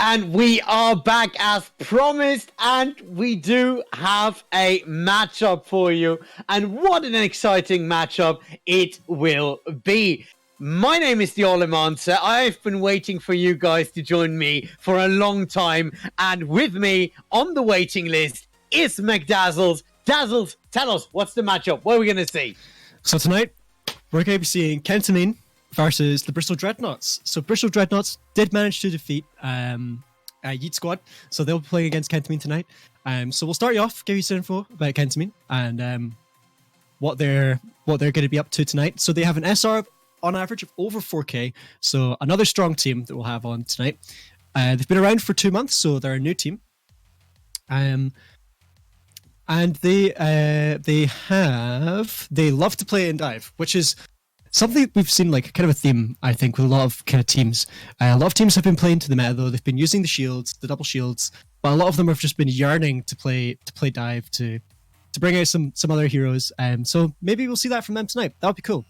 And we are back as promised, and we do have a matchup for you. And what an exciting matchup it will be. My name is the Olimancer. I've been waiting for you guys to join me for a long time. And with me on the waiting list is McDazzles. Dazzles, tell us, what's the matchup? What are we going to see? So tonight, we're going to be seeing Kentamine versus the Bristol Dreadnoughts. So Bristol Dreadnoughts did manage to defeat Yeet Squad, so they'll be playing against Kentamine tonight. So we'll start you off, give you some info about Kentamine and what they're going to be up to tonight. So they have an SR on average of over 4k, so another strong team that we'll have on tonight. They've been around for 2 months, so they're a new team. And they love to play and dive, which is something we've seen like kind of a theme, I think, with a lot of kind of teams. A lot of teams have been playing to the meta though. They've been using the shields, the double shields, but a lot of them have just been yearning to play dive to bring out some other heroes. So maybe we'll see that from them tonight. That would be cool.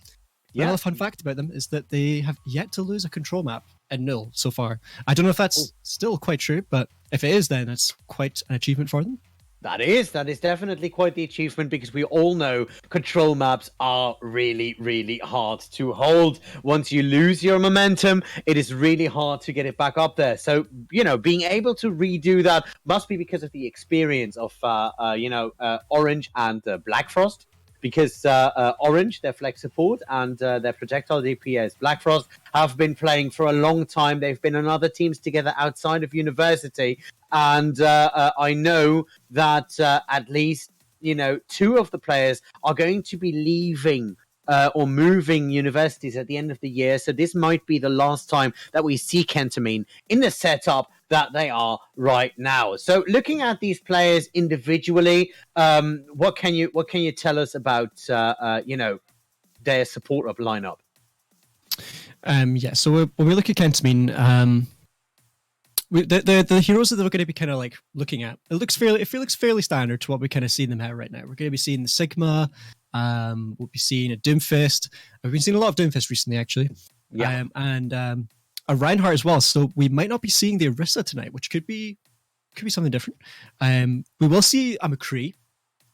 Yeah. Another fun fact about them is that they have yet to lose a control map in null so far. I don't know if that's still quite true, but if it is, then it's quite an achievement for them. That is definitely quite the achievement, because we all know control maps are really, really hard to hold. Once you lose your momentum, it is really hard to get it back up there. So, being able to redo that must be because of the experience of, Orange and Black Frost. Because Orange, their flex support, and their projectile DPS, Black Frost, have been playing for a long time. They've been on other teams together outside of university. And I know that at least, 2 of the players are going to be leaving or moving universities at the end of the year. So this might be the last time that we see Kentamine in the setup that they are right now. So looking at these players individually, what can you tell us about their support up lineup? So when we look at Kentamine, the heroes that we're going to be kind of like looking at, it looks fairly standard to what we kind of see them at right now. We're going to be seeing the Sigma. We'll be seeing a Doomfist. We've been seeing a lot of Doomfist recently, actually. Yeah. And a Reinhardt as well. So we might not be seeing the Orisa tonight, which could be something different. We will see a McCree,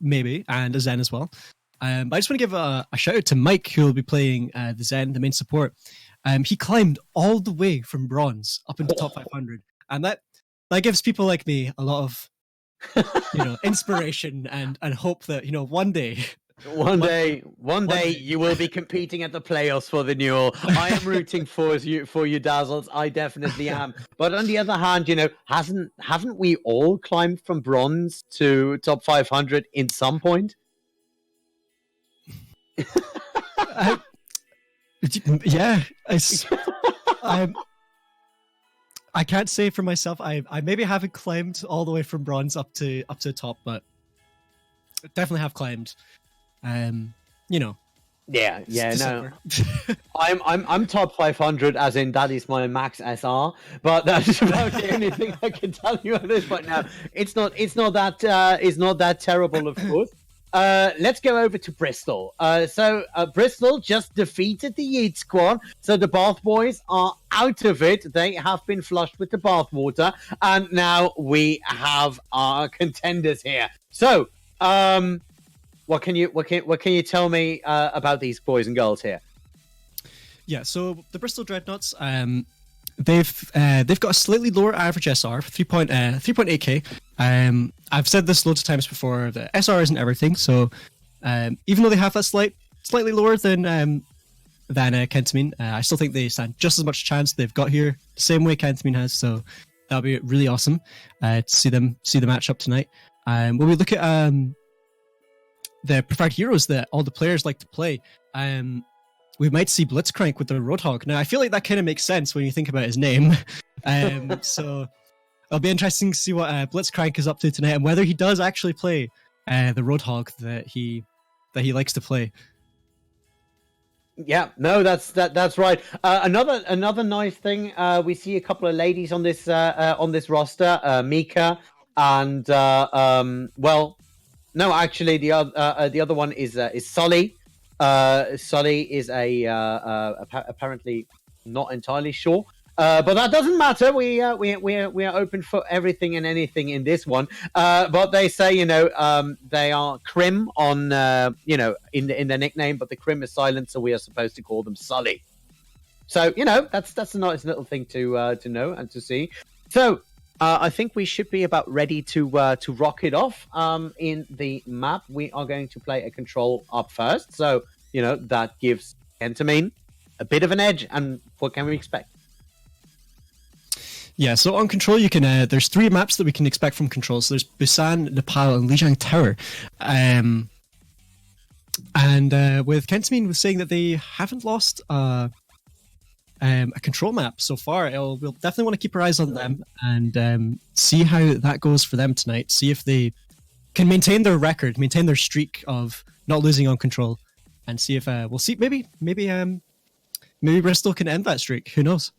maybe, and a Zen as well. But I just want to give a shout out to Mike, who will be playing the Zen, the main support. He climbed all the way from bronze up into top 500. And that gives people like me a lot of, inspiration and hope that, one day... One day, you will be competing at the playoffs for the Newell. I am rooting for you, Dazzles. I definitely am. But on the other hand, haven't we all climbed from bronze to top 500 in some point? Yeah, I can't say for myself. I maybe haven't climbed all the way from bronze up to the top, but definitely have climbed. No. I'm top 500, as in that is my max SR, but that's about the only thing I can tell you at this point now. It's not that terrible, of course. Let's go over to Bristol. So Bristol just defeated the Yeet Squad, so the Bath Boys are out of it. They have been flushed with the bath water, and now we have our contenders here. So, what can you tell me about these boys and girls here? Yeah, so the Bristol Dreadnoughts, they've got a slightly lower average SR, 3.8k. I've said this loads of times before. The SR isn't everything, so even though they have that slightly lower than Kentamine, I still think they stand just as much chance they've got here, the same way Kentamine has. So that'll be really awesome to see the matchup tonight. When we look at the preferred heroes that all the players like to play, we might see Blitzcrank with the Roadhog. Now, I feel like that kind of makes sense when you think about his name. So it'll be interesting to see what Blitzcrank is up to tonight, and whether he does actually play the Roadhog that he likes to play. Yeah, no, that's right. Another nice thing, we see a couple of ladies on this roster, Mika and no, actually the other one is Sully. Sully is apparently not entirely sure But that doesn't matter. We are open for everything and anything in this one. But they say, they are Crim on, in their nickname, but the Crim is silent, so we are supposed to call them Sully. So that's a nice little thing to know and to see. So I think we should be about ready to rock it off. In the map, we are going to play a control up first. So that gives Kentamine a bit of an edge. And what can we expect? Yeah, so on control, you can. There's 3 maps that we can expect from control. So there's Busan, Nepal, and Lijiang Tower. And with Kentamine was saying that they haven't lost a control map so far. We'll definitely want to keep our eyes on them and see how that goes for them tonight. See if they can maintain their record, maintain their streak of not losing on control, and see if we'll see. Maybe Bristol can end that streak. Who knows?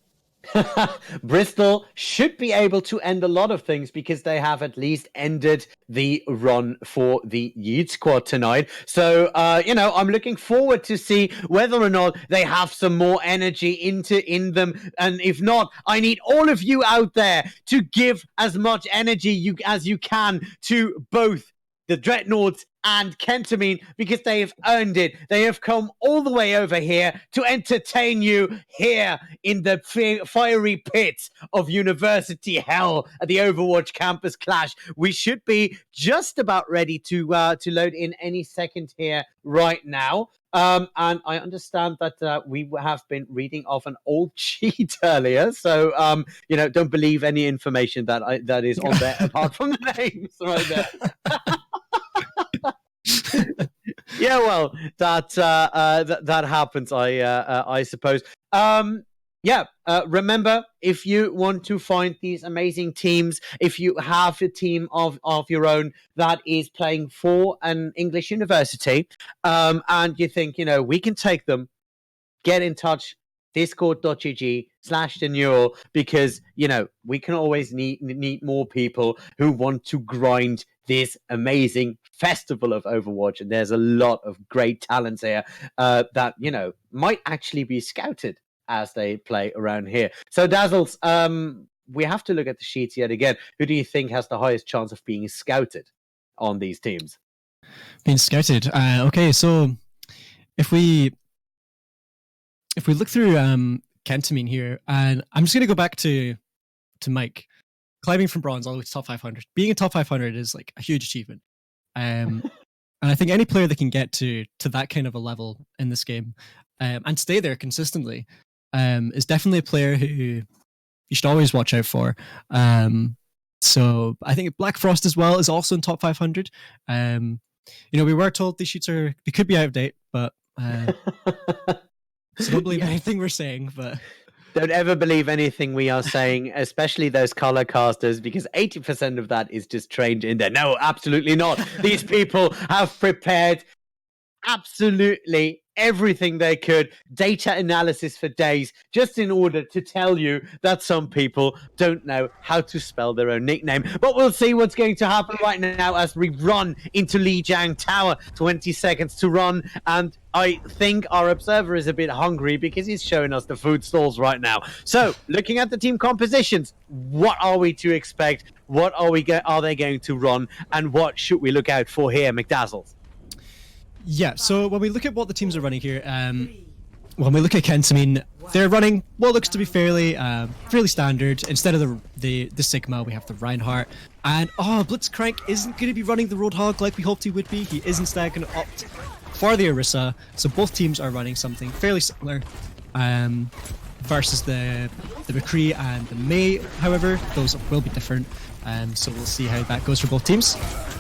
Bristol should be able to end a lot of things because they have at least ended the run for the Yeet squad tonight. So, I'm looking forward to see whether or not they have some more energy in them. And if not, I need all of you out there to give as much energy as you can to both the Dreadnoughts and Kentamine, because they have earned it. They have come all the way over here to entertain you here in the fiery pits of University Hell at the Overwatch Campus Clash. We should be just about ready to load in any second here right now. And I understand that we have been reading off an old cheat earlier, so don't believe any information that is on there apart from the names right there. Yeah, well, that happens, I suppose. Remember, if you want to find these amazing teams, if you have a team of your own that is playing for an English university, and you think, we can take them, get in touch, discord.gg/deneural, because, we can always need more people who want to grind this amazing festival of Overwatch. And there's a lot of great talents here that, might actually be scouted as they play around here. So Dazzles, we have to look at the sheets yet again. Who do you think has the highest chance of being scouted on these teams? Being scouted. Okay, so if we look through Kentamine here, and I'm just going to go back to Mike. Climbing from bronze all the way to top 500. Being a top 500 is like a huge achievement. And I think any player that can get to that kind of a level in this game and stay there consistently is definitely a player who you should always watch out for. So I think Black Frost as well is also in top 500. We were told these sheets they could be out of date, but so don't believe anything we're saying, but don't ever believe anything we are saying, especially those color casters, because 80% of that is just trained in there. No, absolutely not. These people have prepared absolutely everything they could, data analysis for days, just in order to tell you that some people don't know how to spell their own nickname. But we'll see what's going to happen right now as we run into Lijiang Tower. 20 seconds to run, and I think our observer is a bit hungry because he's showing us the food stalls right now. So, looking at the team compositions, what are we to expect? What are they going to run, and what should we look out for here, McDazzles? Yeah, so when we look at what the teams are running here, when we look at Kentamine, they're running what looks to be fairly standard. Instead of the Sigma, we have the Reinhardt. And Blitzcrank isn't going to be running the Roadhog like we hoped he would be. He is instead going to opt for the Orisa. So both teams are running something fairly similar. Versus the McCree and the May, however, those will be different. So we'll see how that goes for both teams.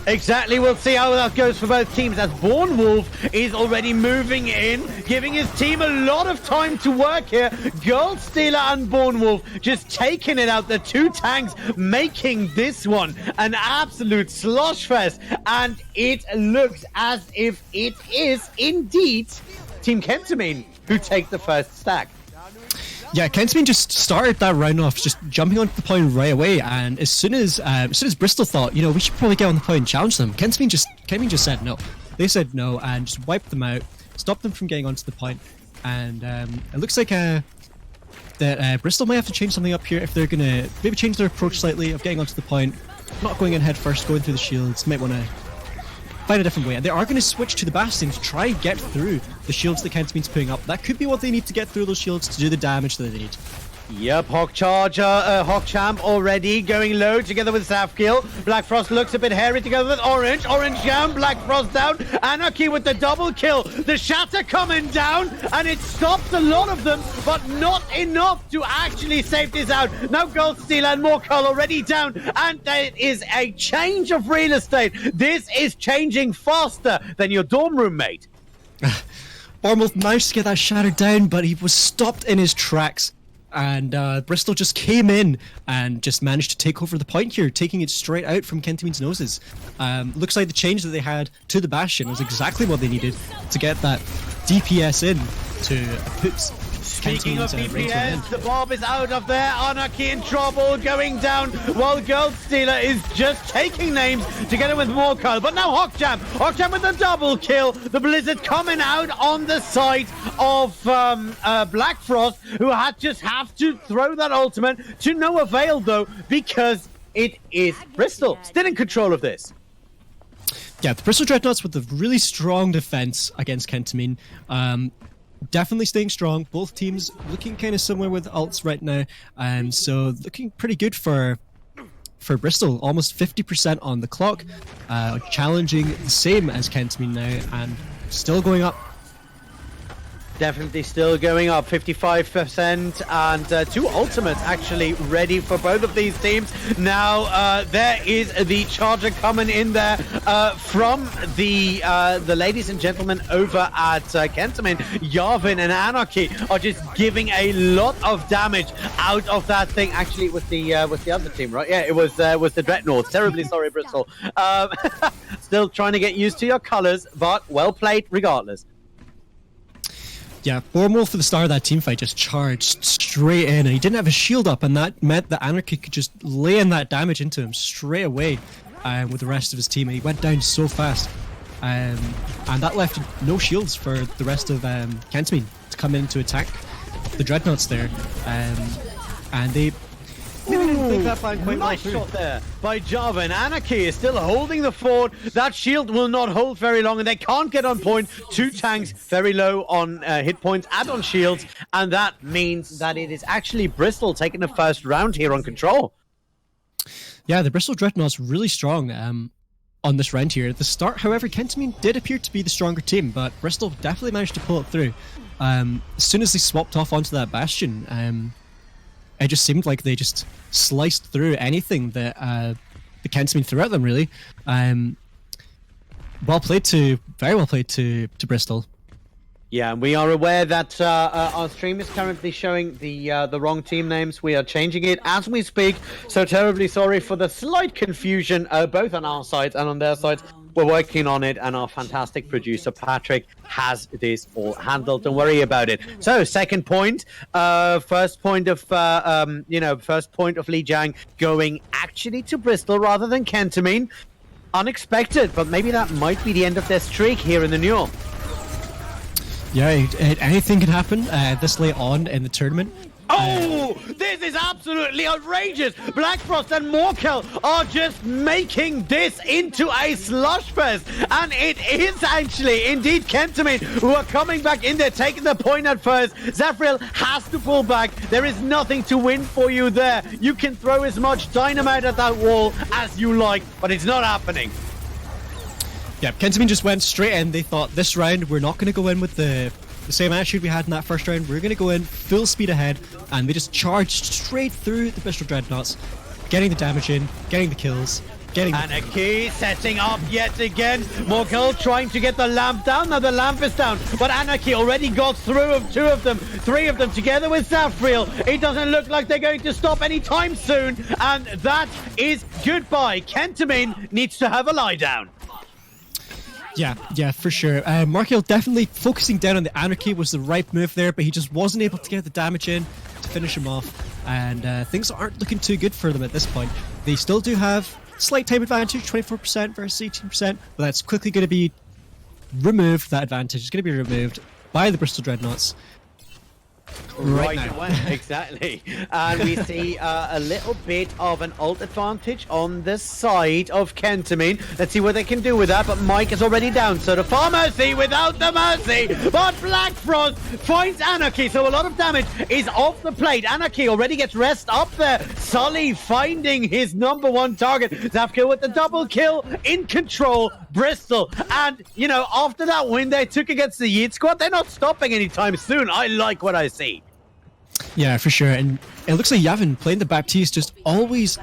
Exactly, we'll see how that goes for both teams as Born Wolf is already moving in, giving his team a lot of time to work here. Gold Stealer and Born Wolf just taking it out, the 2 tanks, making this one an absolute slosh fest. And it looks as if it is indeed Team Kentamine who take the first stack. Yeah, Kentamine just started that round off, just jumping onto the point right away. And as soon as Bristol thought, we should probably get on the point and challenge them, Kentamine just said no. They said no and just wiped them out, stopped them from getting onto the point. And it looks like they're that Bristol might have to change something up here if they're going to maybe change their approach slightly of getting onto the point, not going in head first, going through the shields. Might want to find a different way. And they are going to switch to the Bastion to try and get through the shields that Kentamine's putting up. That could be what they need to get through those shields to do the damage that they need. Yep, Hawkchamp already going low together with Safkill. Black Frost looks a bit hairy together with Orange. Orange down, Black Frost down. Anarchy with the double kill. The Shatter coming down, and it stops a lot of them, but not enough to actually save this out. Now Goldstealer and Morkull already down, and there is a change of real estate. This is changing faster than your dorm room mate. Ormulf managed to get that Shatter down, but he was stopped in his tracks. And Bristol just came in and just managed to take over the point here, taking it straight out from Kentamine's noses. Looks like the change that they had to the Bastion was exactly what they needed to get that DPS in to put Speaking of DPS, the Bob is out of there. Anarchy in trouble, going down, while Goldstealer is just taking names together with Morkull. But now Hawkchamp with a double kill. The Blizzard coming out on the side of Black Frost, who just have to throw that ultimate to no avail, though, because it is Bristol still in control of this. Yeah, the Bristol Dreadnoughts with a really strong defense against Kentamine. Definitely staying strong. Both teams looking kind of similar with ults right now, so looking pretty good for Bristol. Almost 50% on the clock, challenging the same as Kentamine now, and still going up. Definitely still going up, 55%, and two ultimates actually ready for both of these teams. Now there is the charger coming in there from the ladies and gentlemen over at Kentamine. Yarvin and Anarchy are just giving a lot of damage out of that thing. Actually, with the other team, right? Yeah, it was the Dreadnought. Terribly sorry, Bristol. Still trying to get used to your colors, but well played regardless. Yeah, Bormol for the start of that teamfight just charged straight in, and he didn't have a shield up, and that meant that Anarchy could just lay in that damage into him straight away with the rest of his team, and he went down so fast. And that left no shields for the rest of Kentamine to come in to attack the Dreadnoughts there. And they maybe didn't think that plan quite nice well shot there by Java, and Anarchy is still holding the fort. That shield will not hold very long, and they can't get on point. Two tanks very low on hit points and on shields, and that means that it is actually Bristol taking the first round here on control. Yeah, the Bristol Dreadnought's really strong on this round here. At the start, however, Kentamine did appear to be the stronger team, but Bristol definitely managed to pull it through. As soon as they swapped off onto that Bastion, it just seemed like they just sliced through anything that the Kentamine threw at them, really. Very well played to Bristol. Yeah, and we are aware that our stream is currently showing the wrong team names. We are changing it as we speak, so terribly sorry for the slight confusion, both on our side and on their side. We're working on it, and our fantastic producer Patrick has this all handled. Don't worry about it. So, second point, first point of Li Jiang going actually to Bristol rather than Kentamine. Unexpected, but maybe that might be the end of their streak here in the Newell. Yeah, anything can happen this late on in the tournament. Oh, this is absolutely outrageous. Black Frost and Morkull are just making this into a slush fest. And it is actually indeed Kentamine who are coming back in there, taking the point at first. Zafriel has to pull back. There is nothing to win for you there. You can throw as much dynamite at that wall as you like, but it's not happening. Yeah, Kentamine just went straight in. They thought this round we're not going to go in with the same attitude we had in that first round. We're going to go in full speed ahead, and they just charged straight through the Bristol Dreadnoughts, getting the damage in, getting the kills, getting... Anarchy setting up yet again. Morkull trying to get the lamp down. Now the lamp is down, but Anarchy already got through of two of them, three of them together with Zafriel. It doesn't look like they're going to stop anytime soon, and that is goodbye. Kentamine needs to have a lie down. Yeah, for sure. Morkull definitely focusing down on the Anarchy was the right move there, but he just wasn't able to get the damage in to finish him off, and things aren't looking too good for them at this point. They still do have slight time advantage, 24% versus 18%, but that's quickly going to be removed. That advantage is going to be removed by the Bristol Dreadnoughts. right now. away. Exactly. And we see a little bit of an ult advantage on the side of Kentamine. Let's see what they can do with that, but Mike is already down, so the far mercy without the mercy. But Black Frost finds Anarchy, so a lot of damage is off the plate. Anarchy already gets rest up there. Sully finding his #1 target. Zafkill with the double kill in control. Bristol, and you know, after that win they took against the Yeet squad, they're not stopping anytime soon. I like what I see. Yeah, for sure. And it looks like Yavin playing the Baptiste just always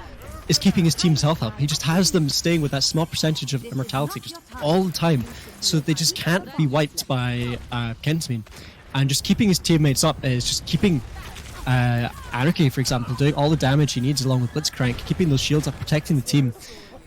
is keeping his team's health up. He just has them staying with that small percentage of immortality just all the time, so that they just can't be wiped by Kentamine. And just keeping his teammates up is just keeping Anarchy, for example, doing all the damage he needs along with Blitzcrank, keeping those shields up, protecting the team.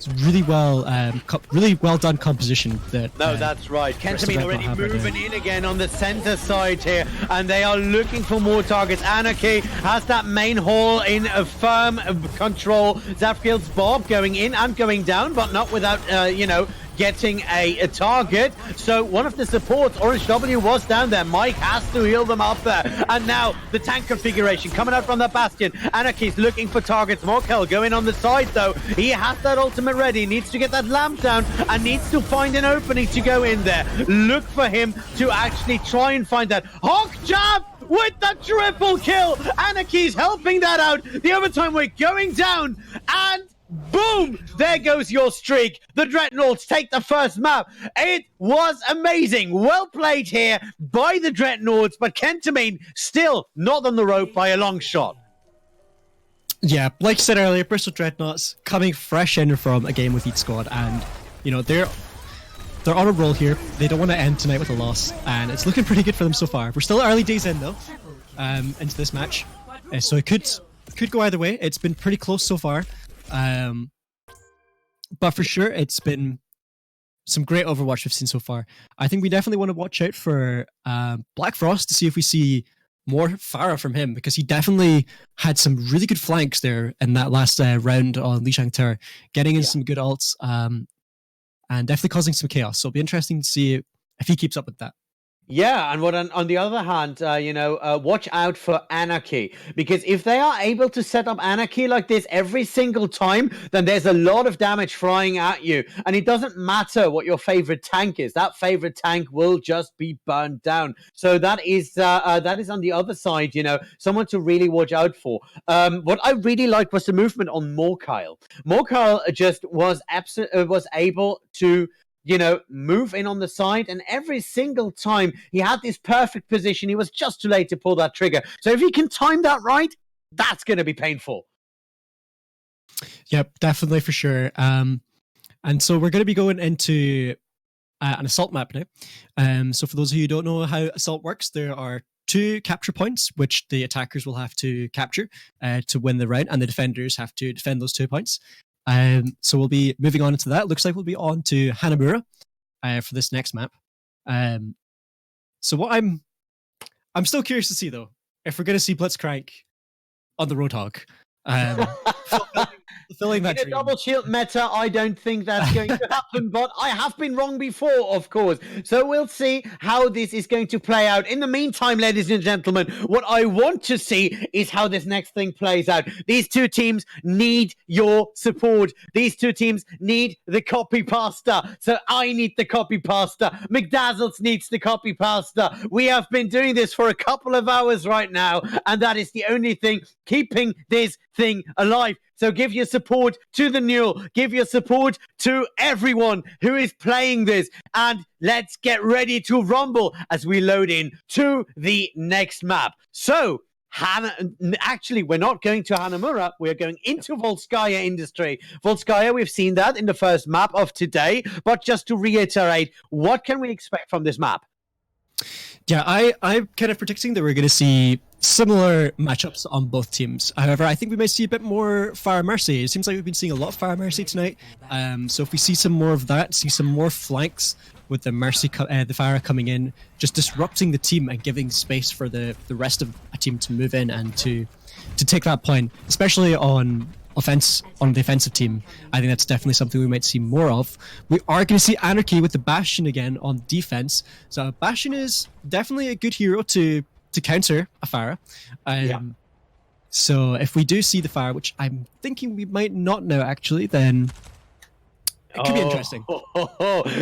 It's really well done composition. No, that's right. Kentamine already moving in again on the center side here, and they are looking for more targets. Anarchy has that main hall in a firm control. Zafkill's Bob going in and going down, but not without, you know, getting a target. So one of the supports, Orange W, was down there. Mike has to heal them up there. And now the tank configuration coming out from the Bastion. Anarchy's looking for targets. Morkel going on the side though. He has that ultimate ready. Needs to get that lamp down and needs to find an opening to go in there. Look for him to actually try and find that. Hawk jab with the triple kill. Anarchy's helping that out. The overtime we're going down, and boom! There goes your streak. The Dreadnoughts take the first map. It was amazing. Well played here by the Dreadnoughts, but Kentamine still not on the rope by a long shot. Yeah, like I said earlier, Bristol Dreadnoughts coming fresh in from a game with each squad, and you know they're on a roll here. They don't want to end tonight with a loss, and it's looking pretty good for them so far. We're still early days in though, into this match, so it could go either way. It's been pretty close so far. But for sure, it's been some great Overwatch we've seen so far. I think we definitely want to watch out for Black Frost to see if we see more Pharah from him, because he definitely had some really good flanks there in that last round on Lishang Tower, getting in some good ults and definitely causing some chaos. So it'll be interesting to see if he keeps up with that. Yeah, and what on the other hand, you know, watch out for Anarchy, because if they are able to set up Anarchy like this every single time, then there's a lot of damage flying at you, and it doesn't matter what your favorite tank is. That favorite tank will just be burned down. So that is on the other side, you know, someone to really watch out for. What I really liked was the movement on Morkyle. Morkyle just was able to, you know, move in on the side, and every single time he had this perfect position, he was just too late to pull that trigger. So if he can time that right, that's going to be painful. Yep, definitely, for sure. And so we're going to be going into an assault map now. So for those of you who don't know how assault works, there are 2 capture points which the attackers will have to capture to win the round, and the defenders have to defend those 2 points. So we'll be moving on into that. Looks like we'll be on to Hanamura for this next map. So what I'm still curious to see though, if we're going to see Blitzcrank on the Roadhog. Fulfilling that in a dream. double shield meta, I don't think that's going to happen, but I have been wrong before, of course. So we'll see how this is going to play out. In the meantime, ladies and gentlemen, what I want to see is how this next thing plays out. These 2 teams need your support. These 2 teams need the copy pasta. So I need the copy pasta. McDazzles needs the copy pasta. We have been doing this for a couple of hours right now, and that is the only thing keeping this thing alive. So give your support to the Newell. Give your support to everyone who is playing this. And let's get ready to rumble as we load in to the next map. So, actually, we're not going to Hanamura. We're going into Volskaya Industry. Volskaya, we've seen that in the first map of today. But just to reiterate, what can we expect from this map? Yeah, I'm kind of predicting that we're going to see similar matchups on both teams. However, I think we might see a bit more Fire Mercy. It seems like we've been seeing a lot of Fire Mercy tonight. So if we see some more of that, see some more flanks with the Mercy, the Fire coming in, just disrupting the team and giving space for the rest of a team to move in and to take that point, especially on the offensive team. I think that's definitely something we might see more of. We are going to see Anarchy with the Bastion again on defense. So Bastion is definitely a good hero to to counter a Pharah. So if we do see the Pharah, which I'm thinking we might not know actually, then it could be interesting.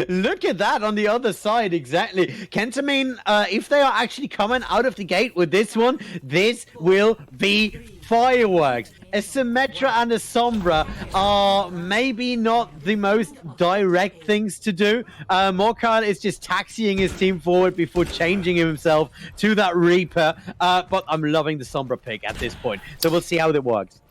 Look at that on the other side, exactly. Kentamine, if they are actually coming out of the gate with this one, this will be fireworks. A Symmetra and a Sombra are maybe not the most direct things to do. Morkar is just taxiing his team forward before changing himself to that Reaper. But I'm loving the Sombra pick at this point. So we'll see how it works.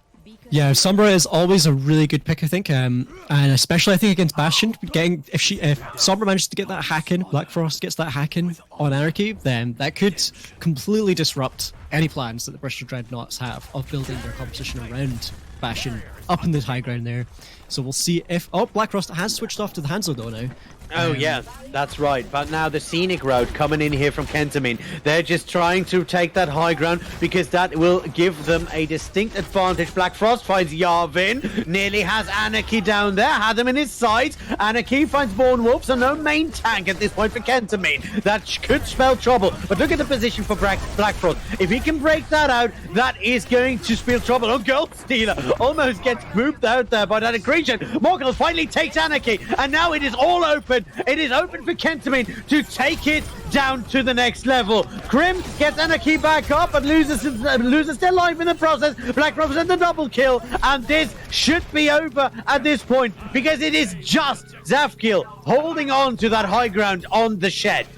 Yeah, Sombra is always a really good pick, I think, and especially I think against Bastion. If Sombra manages to get that hack in, Black Frost gets that hack in on Anarchy, then that could completely disrupt any plans that the Bristol Dreadnoughts have of building their composition around Bastion up in the high ground there. So we'll see if Black Frost has switched off to the Hanzo though now. Oh yeah, that's right. But now the scenic road coming in here from Kentamine, they're just trying to take that high ground because that will give them a distinct advantage. Black Frost finds Yarvin, nearly has Anarchy down there, had him in his sights. Anarchy finds Born Wolf, so no main tank at this point for Kentamine. That could spell trouble. But look at the position for Black Frost. If he can break that out, that is going to spell trouble. Oh, Girl Stealer almost gets moved out there by that accretion. Morgul finally takes Anarchy, and now it is all open. It is open for Kentamine to take it down to the next level. Grim gets Anarchy back up, but loses their life in the process. Black Frost in the double kill, and this should be over at this point because it is just Zafkiel holding on to that high ground on the shed.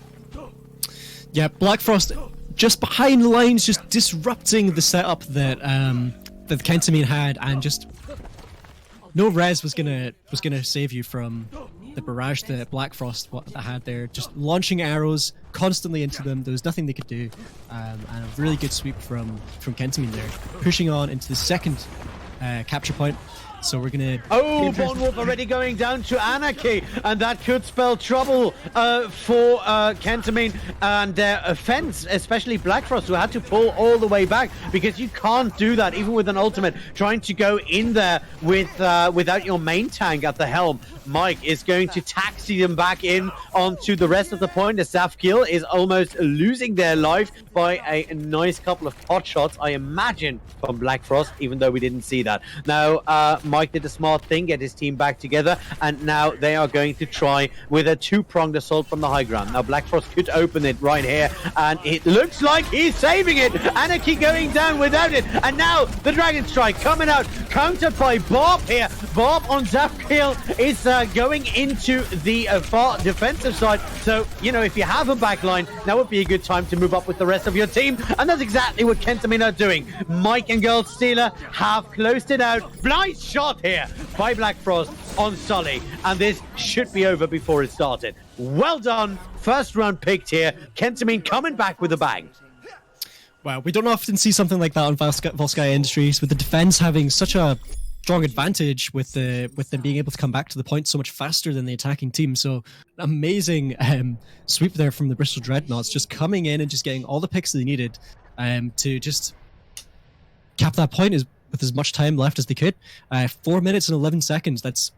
Yeah, Black Frost just behind the lines, just disrupting the setup that that Kentamine had, and just no res was gonna save you from the barrage that Black Frost had there, just launching arrows constantly into them. There was nothing they could do, and a really good sweep from Kentamine there, pushing on into the second capture point. So we're gonna... Oh, Born Wolf already going down to Anarchy, and that could spell trouble for Kentamine and their offense, especially Black Frost, who had to pull all the way back because you can't do that even with an ultimate. Trying to go in there with without your main tank at the helm. Mike is going to taxi them back in onto the rest of the point. The Zafkiel is almost losing their life by a nice couple of pot shots, I imagine, from Black Frost, even though we didn't see that. Now, Mike did a smart thing, get his team back together, and now they are going to try with a two-pronged assault from the high ground. Now, Black Frost could open it right here, and it looks like he's saving it. Anarchy going down without it, and now the Dragon Strike coming out, countered by Bob here. Bob on Zafkiel is going into the far defensive side. So, you know, if you have a backline, now would be a good time to move up with the rest of your team. And that's exactly what Kentamine are doing. Mike and Girl Stealer have closed it out. Blind shot here by Black Frost on Sully. And this should be over before it started. Well done. First round picked here. Kentamine coming back with a bang. Wow, we don't often see something like that on Volskaya Industries, with the defense having such a strong advantage with them being able to come back to the point so much faster than the attacking team. So amazing sweep there from the Bristol Dreadnoughts, just coming in and just getting all the picks they needed to just cap that point with as much time left as they could. 4 minutes and 11 seconds. That's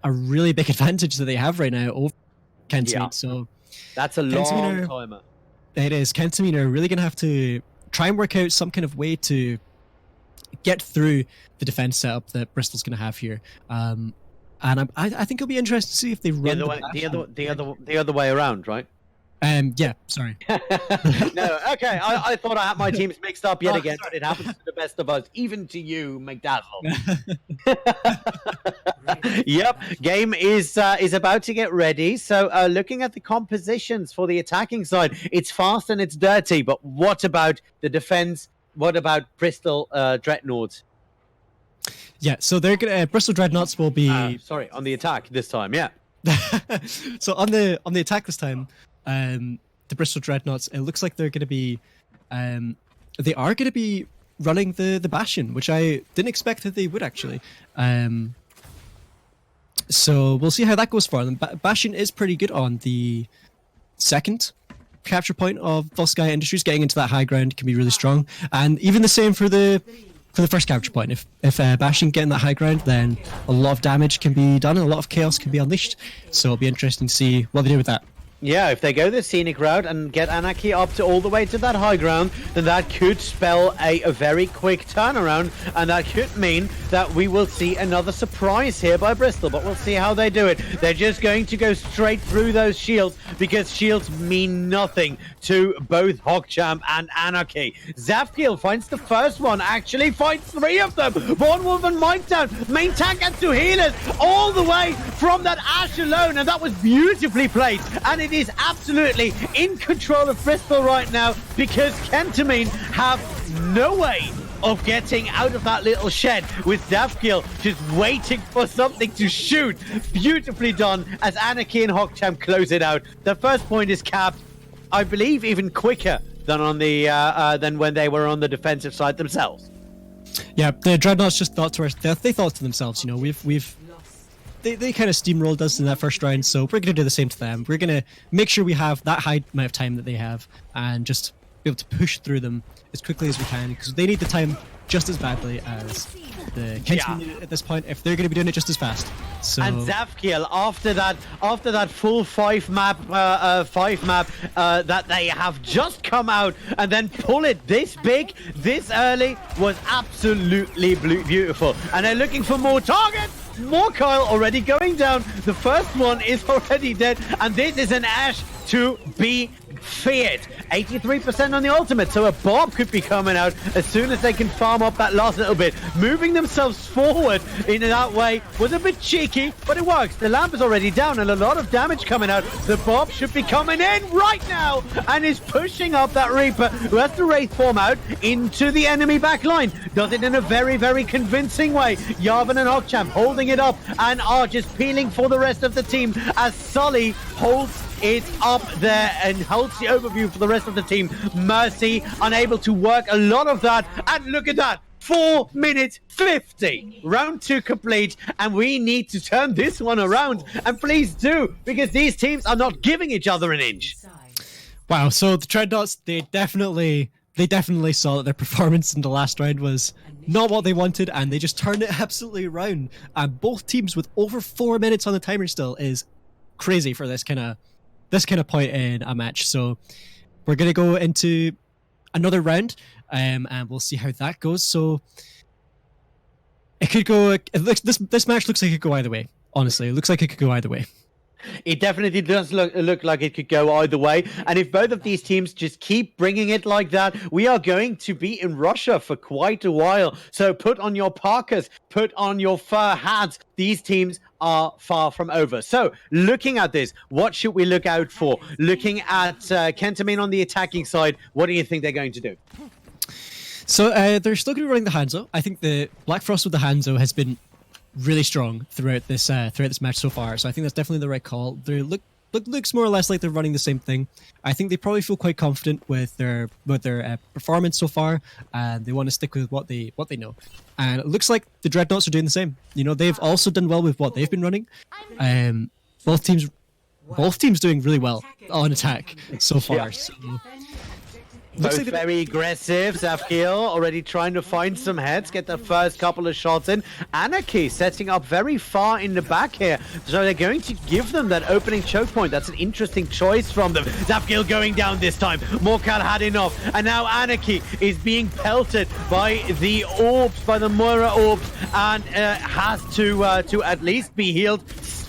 a really big advantage that they have right now over Kentamine. Yeah. So that's a long timer. It is. Kentamine are really going to have to try and work out some kind of way to get through the defense setup that Bristol's going to have here, and I think it'll be interesting to see if they run the other way around, right? Yeah, sorry. No, okay. I thought I had my teams mixed up yet again, but it happens to the best of us, even to you, McDazzle. Yep, game is about to get ready. So looking at the compositions for the attacking side, it's fast and it's dirty, but what about the defense? What about Bristol Dreadnoughts? Yeah, so they're gonna Bristol Dreadnoughts will be on the attack this time. Yeah. So on the attack this time, the Bristol Dreadnoughts, it looks like they're gonna be they are gonna be running the Bastion, which I didn't expect that they would actually. So we'll see how that goes for them. Bastion is pretty good on the second capture point of Volskaya Industries. Getting into that high ground can be really strong, and even the same for the first capture point. If Bastion get in that high ground, then a lot of damage can be done and a lot of chaos can be unleashed. So it'll be interesting to see what they do with that. Yeah, if they go the scenic route and get Anarchy up to all the way to that high ground, then that could spell a very quick turnaround, and that could mean that we will see another surprise here by Bristol, but we'll see how they do it. They're just going to go straight through those shields, because shields mean nothing to both Bogchamp and Anarchy. Zafkiel finds the first one, actually finds 3 of them. Von Wolf and Mike down. Main tank and 2 healers all the way from that Ash alone, and that was beautifully played. And it is absolutely in control of Bristol right now, because Kentamine have no way of getting out of that little shed, with Zafkiel just waiting for something to shoot. Beautifully done as Anarchy and Bogchamp close it out. The first point is capped, I believe, even quicker than on the than when they were on the defensive side themselves. Yeah, the Dreadnoughts just thought they thought to themselves, you know, they kind of steamrolled us in that first round, so we're going to do the same to them. We're going to make sure we have that high amount of time that they have, and just be able to push through them as quickly as we can, because they need the time just as badly as the Kentamine at this point, if they're going to be doing it just as fast. So... And Zafkiel, after that full 5 map that they have just come out and then pull it this big, this early, was absolutely beautiful. And they're looking for more targets. More Kyle already going down. The first one is already dead, and this is an Ash to be feared. 83% on the ultimate, so a Bob could be coming out as soon as they can farm up that last little bit. Moving themselves forward in that way was a bit cheeky, but it works. The lamp is already down and a lot of damage coming out. The Bob should be coming in right now and is pushing up that Reaper, who has to Wraith form out into the enemy back line. Does it in a very, very convincing way. Yavin and Bogchamp holding it up and are just peeling for the rest of the team as Sully holds it up there and holds the overview for the rest of the team. Mercy unable to work a lot of that, and look at that, 4 minutes 50, round 2 complete, and we need to turn this one around, and please do, because these teams are not giving each other an inch. Wow, so the Dreadnoughts, they definitely saw that their performance in the last round was not what they wanted, and they just turned it absolutely around. And both teams with over 4 minutes on the timer still is crazy for this kind of point in a match. So we're gonna go into another round, and we'll see how that goes. So it could go. This match looks like it could go either way. Honestly, it looks like it could go either way. It definitely does look like it could go either way. And if both of these teams just keep bringing it like that, we are going to be in Russia for quite a while. So put on your parkas, put on your fur hats. These teams are far from over. So looking at this, what should we look out for? Looking at Kentamine on the attacking side, what do you think they're going to do? So they're still going to be running the Hanzo. I think the Black Frost with the Hanzo has been really strong throughout this match so far. So I think that's definitely the right call. They looks more or less like they're running the same thing. I think they probably feel quite confident with their performance so far, and they want to stick with what they know. And it looks like the Dreadnoughts are doing the same. You know, they've also done well with what they've been running. Both teams doing really well on attack so far. Yeah. So, Both very aggressive. Zafkiel already trying to find some heads, get the first couple of shots in. Anarchy setting up very far in the back here. So they're going to give them that opening choke point. That's an interesting choice from them. Zafkiel going down this time. Morkal had enough. And now Anarchy is being pelted by the orbs, by the Moira orbs, and has to at least be healed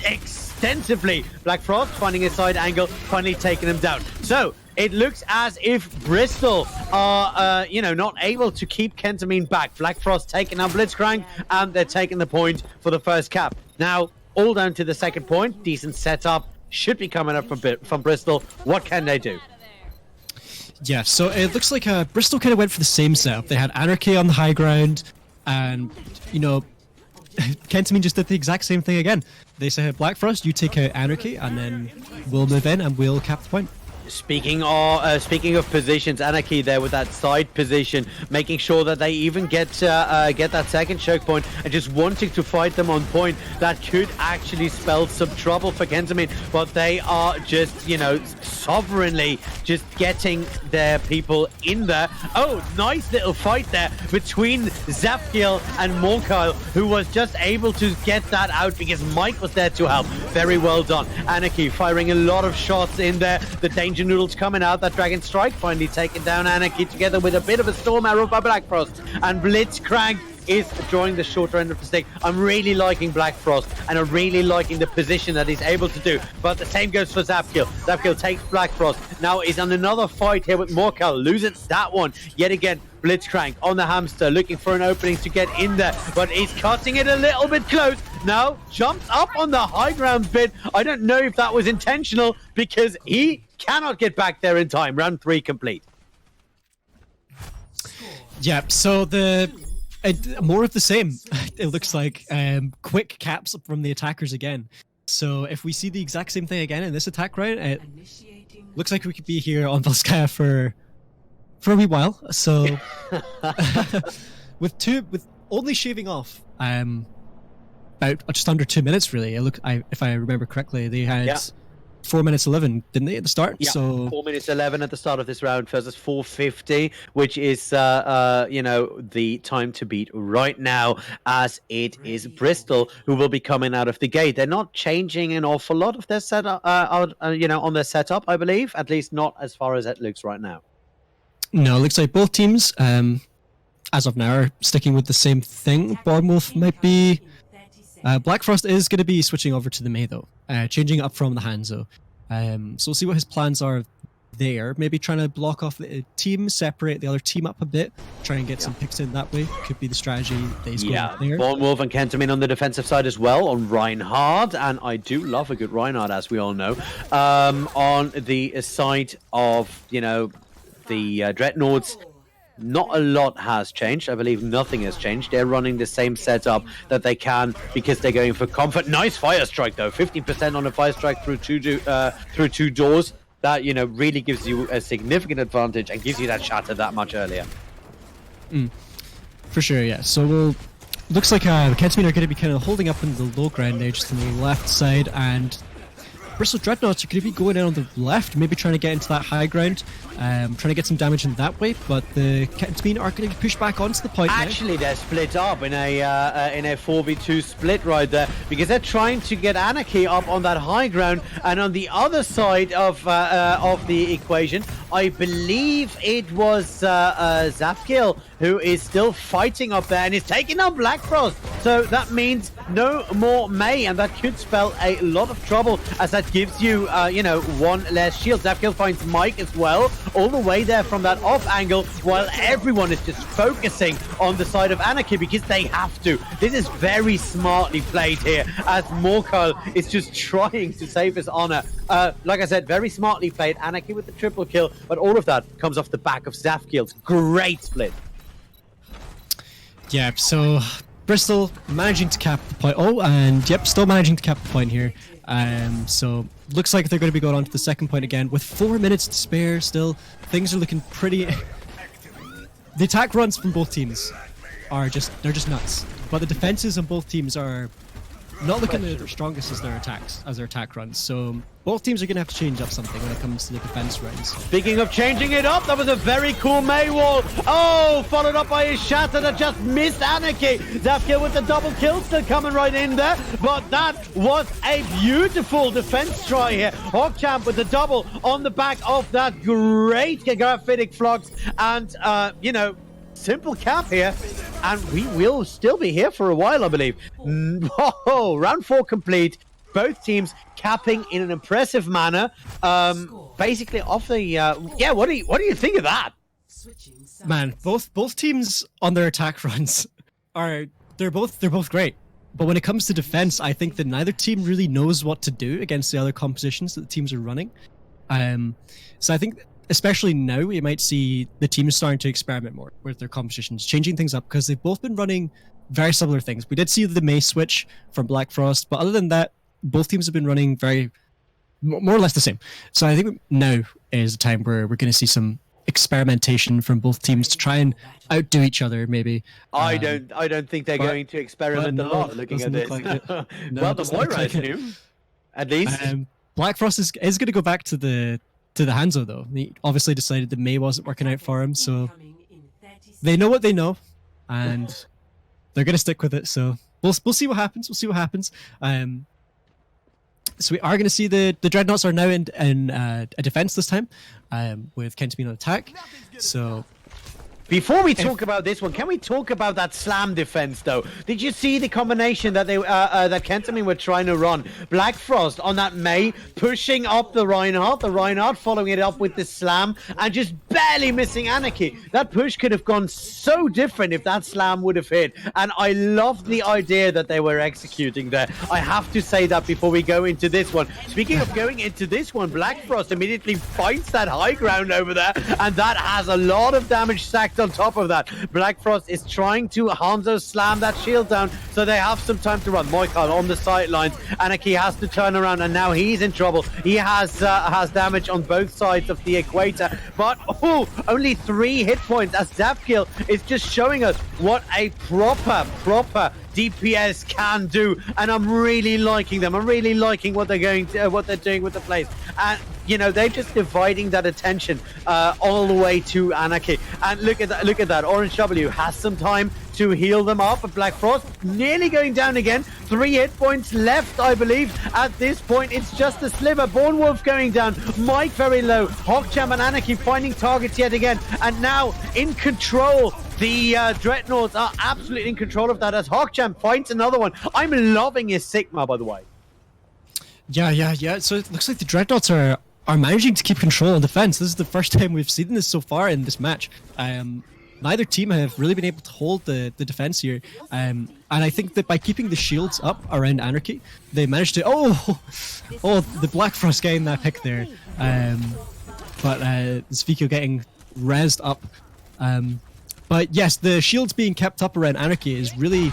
extensively. Black Frost finding a side angle, finally taking him down. So it looks as if Bristol are, not able to keep Kentamine back. Black Frost taking out Blitzcrank, and they're taking the point for the first cap. Now, all down to the second point. Decent setup. Should be coming up from Bristol. What can they do? Yeah, so it looks like Bristol kind of went for the same setup. They had Anarchy on the high ground, and, Kentamine just did the exact same thing again. They said, Black Frost, you take out Anarchy, and then we'll move in and we'll cap the point. Speaking of positions, Anarchy there with that side position, making sure that they even get that second choke point, and just wanting to fight them on point. That could actually spell some trouble for Kentamine, but they are just, you know, sovereignly just getting their people in there. Oh, nice little fight there between Zafgil and Morkyle, who was just able to get that out because Mike was there to help. Very well done. Anarchy firing a lot of shots in there. The danger noodles coming out. That Dragon Strike finally taking down Anarchy together with a bit of a Storm Arrow by Black Frost. And Blitzcrank is drawing the shorter end of the stick. I'm really liking Black Frost, and I'm really liking the position that he's able to do. But the same goes for Zafgil. Zafgil takes Black Frost. Now he's on another fight here with Morkyle. Loses that one. Yet again, Blitzcrank on the hamster, looking for an opening to get in there, but he's cutting it a little bit close. Now jumps up on the high ground bit. I don't know if that was intentional, because he cannot get back there in time. Round 3 complete. Yeah, so more of the same. It looks like quick caps from the attackers again. So if we see the exact same thing again in this attack round, it looks like we could be here on Volskaya for a wee while. So with only shaving off about just under 2 minutes, really. If I remember correctly, they had 4 minutes 11, didn't they, at the start? Yeah, so 4 minutes 11 at the start of this round versus 4:50, which is you know, the time to beat right now, as it is Bristol who will be coming out of the gate. They're not changing an awful lot of their setup, you know, on their setup, I believe, at least not as far as it looks right now. No, it looks like both teams, as of now, are sticking with the same thing. Bournemouth might be... Black Frost is going to be switching over to the Mei, though. Changing up from the Hanzo. So we'll see what his plans are there. Maybe trying to block off the team, separate the other team up a bit, try and get some picks in that way. Could be the strategy that he's going there. Bournemouth and Kentamine on the defensive side as well, on Reinhardt, and I do love a good Reinhardt, as we all know. On the side of, you know, the Dreadnoughts, not a lot has changed. I believe nothing has changed. They're running the same setup that they can because they're going for comfort. Nice fire strike though, 50% on a fire strike through two doors. That, you know, really gives you a significant advantage and gives you that shatter that much earlier. For sure, yeah. So looks like Kentamine are going to be kind of holding up in the low ground there, just on the left side, and Bristol Dreadnoughts are going to be going in on the left, maybe trying to get into that high ground, trying to get some damage in that way, but the Kentamine are going to be pushed back onto the point Actually, they're split up in a 4v2 split right there, because they're trying to get Anarchy up on that high ground, and on the other side of the equation, I believe it was Zafgil who is still fighting up there and is taking on Black Frost. So that means no more Mei, and that could spell a lot of trouble, as that gives you, you know, one less shield. Zafgil finds Mike as well, all the way there from that off angle, while everyone is just focusing on the side of Anarchy because they have to. This is very smartly played here, as Morkyle is just trying to save his honor. Like I said, very smartly played. Anarchy with the triple kill, but all of that comes off the back of Zafgil's great split. Yeah, so Bristol managing to cap the point. Oh, and yep, still managing to cap the point here. So looks like they're going to be going on to the second point again with 4 minutes to spare still. Things are looking pretty... The attack runs from both teams are just nuts. But the defenses on both teams are not looking their strongest as their attack runs. So both teams are going to have to change up something when it comes to the defense runs. Speaking of changing it up, that was a very cool Mei wall. Oh, followed up by his shatter that just missed Anarchy. Zafgil with the double kill still coming right in there. But that was a beautiful defense try here. Bogchamp with the double on the back of that great graphitic flux. And, you know, simple cap here, and we will still be here for a while, I believe. Whoa, round 4 complete. Both teams capping in an impressive manner. Basically off the yeah, what do you think of that? Man, both teams on their attack runs they're both great. But when it comes to defense, I think that neither team really knows what to do against the other compositions that the teams are running. So I think especially now, we might see the teams starting to experiment more with their compositions, changing things up, because they've both been running very similar things. We did see the Mei switch from Black Frost, but other than that, both teams have been running more or less the same. So I think now is a time where we're going to see some experimentation from both teams to try and outdo each other. Maybe I don't think they're going to experiment a lot. Looking at this, like no, well, the Moira is new, at least. Black Frost is going to go back to the Hanzo though. He obviously decided the Mei wasn't working out for him, so they know what they know, and they're going to stick with it. So we'll see what happens. We'll see what happens. So we are going to see the Dreadnoughts are now in a defense this time, with Kentamine on attack. So before we talk about this one, can we talk about that slam defense though? Did you see the combination that that Kentamine were trying to run? Black Frost on that Mei, pushing up the Reinhardt following it up with the slam, and just barely missing Anarchy. That push could have gone so different if that slam would have hit, and I loved the idea that they were executing there. I have to say that before we go into this one. Speaking of going into this one, Black Frost immediately finds that high ground over there, and that has a lot of damage stacked on top of that. Black Frost is trying to Hanzo slam that shield down so they have some time to run. Moikal on the sidelines. Anarchy has to turn around, and now he's in trouble. He has damage on both sides of the equator, but only 3 hit points as Davkill is just showing us what a proper DPS can do, and I'm really liking them. I'm really liking what they're doing with the plays, and you know, they're just dividing that attention all the way to Anarchy. And look at that. Orange W has some time to heal them up, but Black Frost nearly going down again. 3 hit points left, I believe. At this point, it's just a sliver. Born Wolf going down. Mike very low. Bogchamp and Anarchy finding targets yet again, and now in control. The Dreadnoughts are absolutely in control of that as Bogchamp finds another one. I'm loving his Sigma, by the way. Yeah. So it looks like the Dreadnoughts are managing to keep control on defense. This is the first time we've seen this so far in this match. Neither team have really been able to hold the defense here. And I think that by keeping the shields up around Anarchy, they managed to... Oh, the Black Frost getting that pick there. But Zvico getting rezzed up. But yes, the shields being kept up around Anarchy is really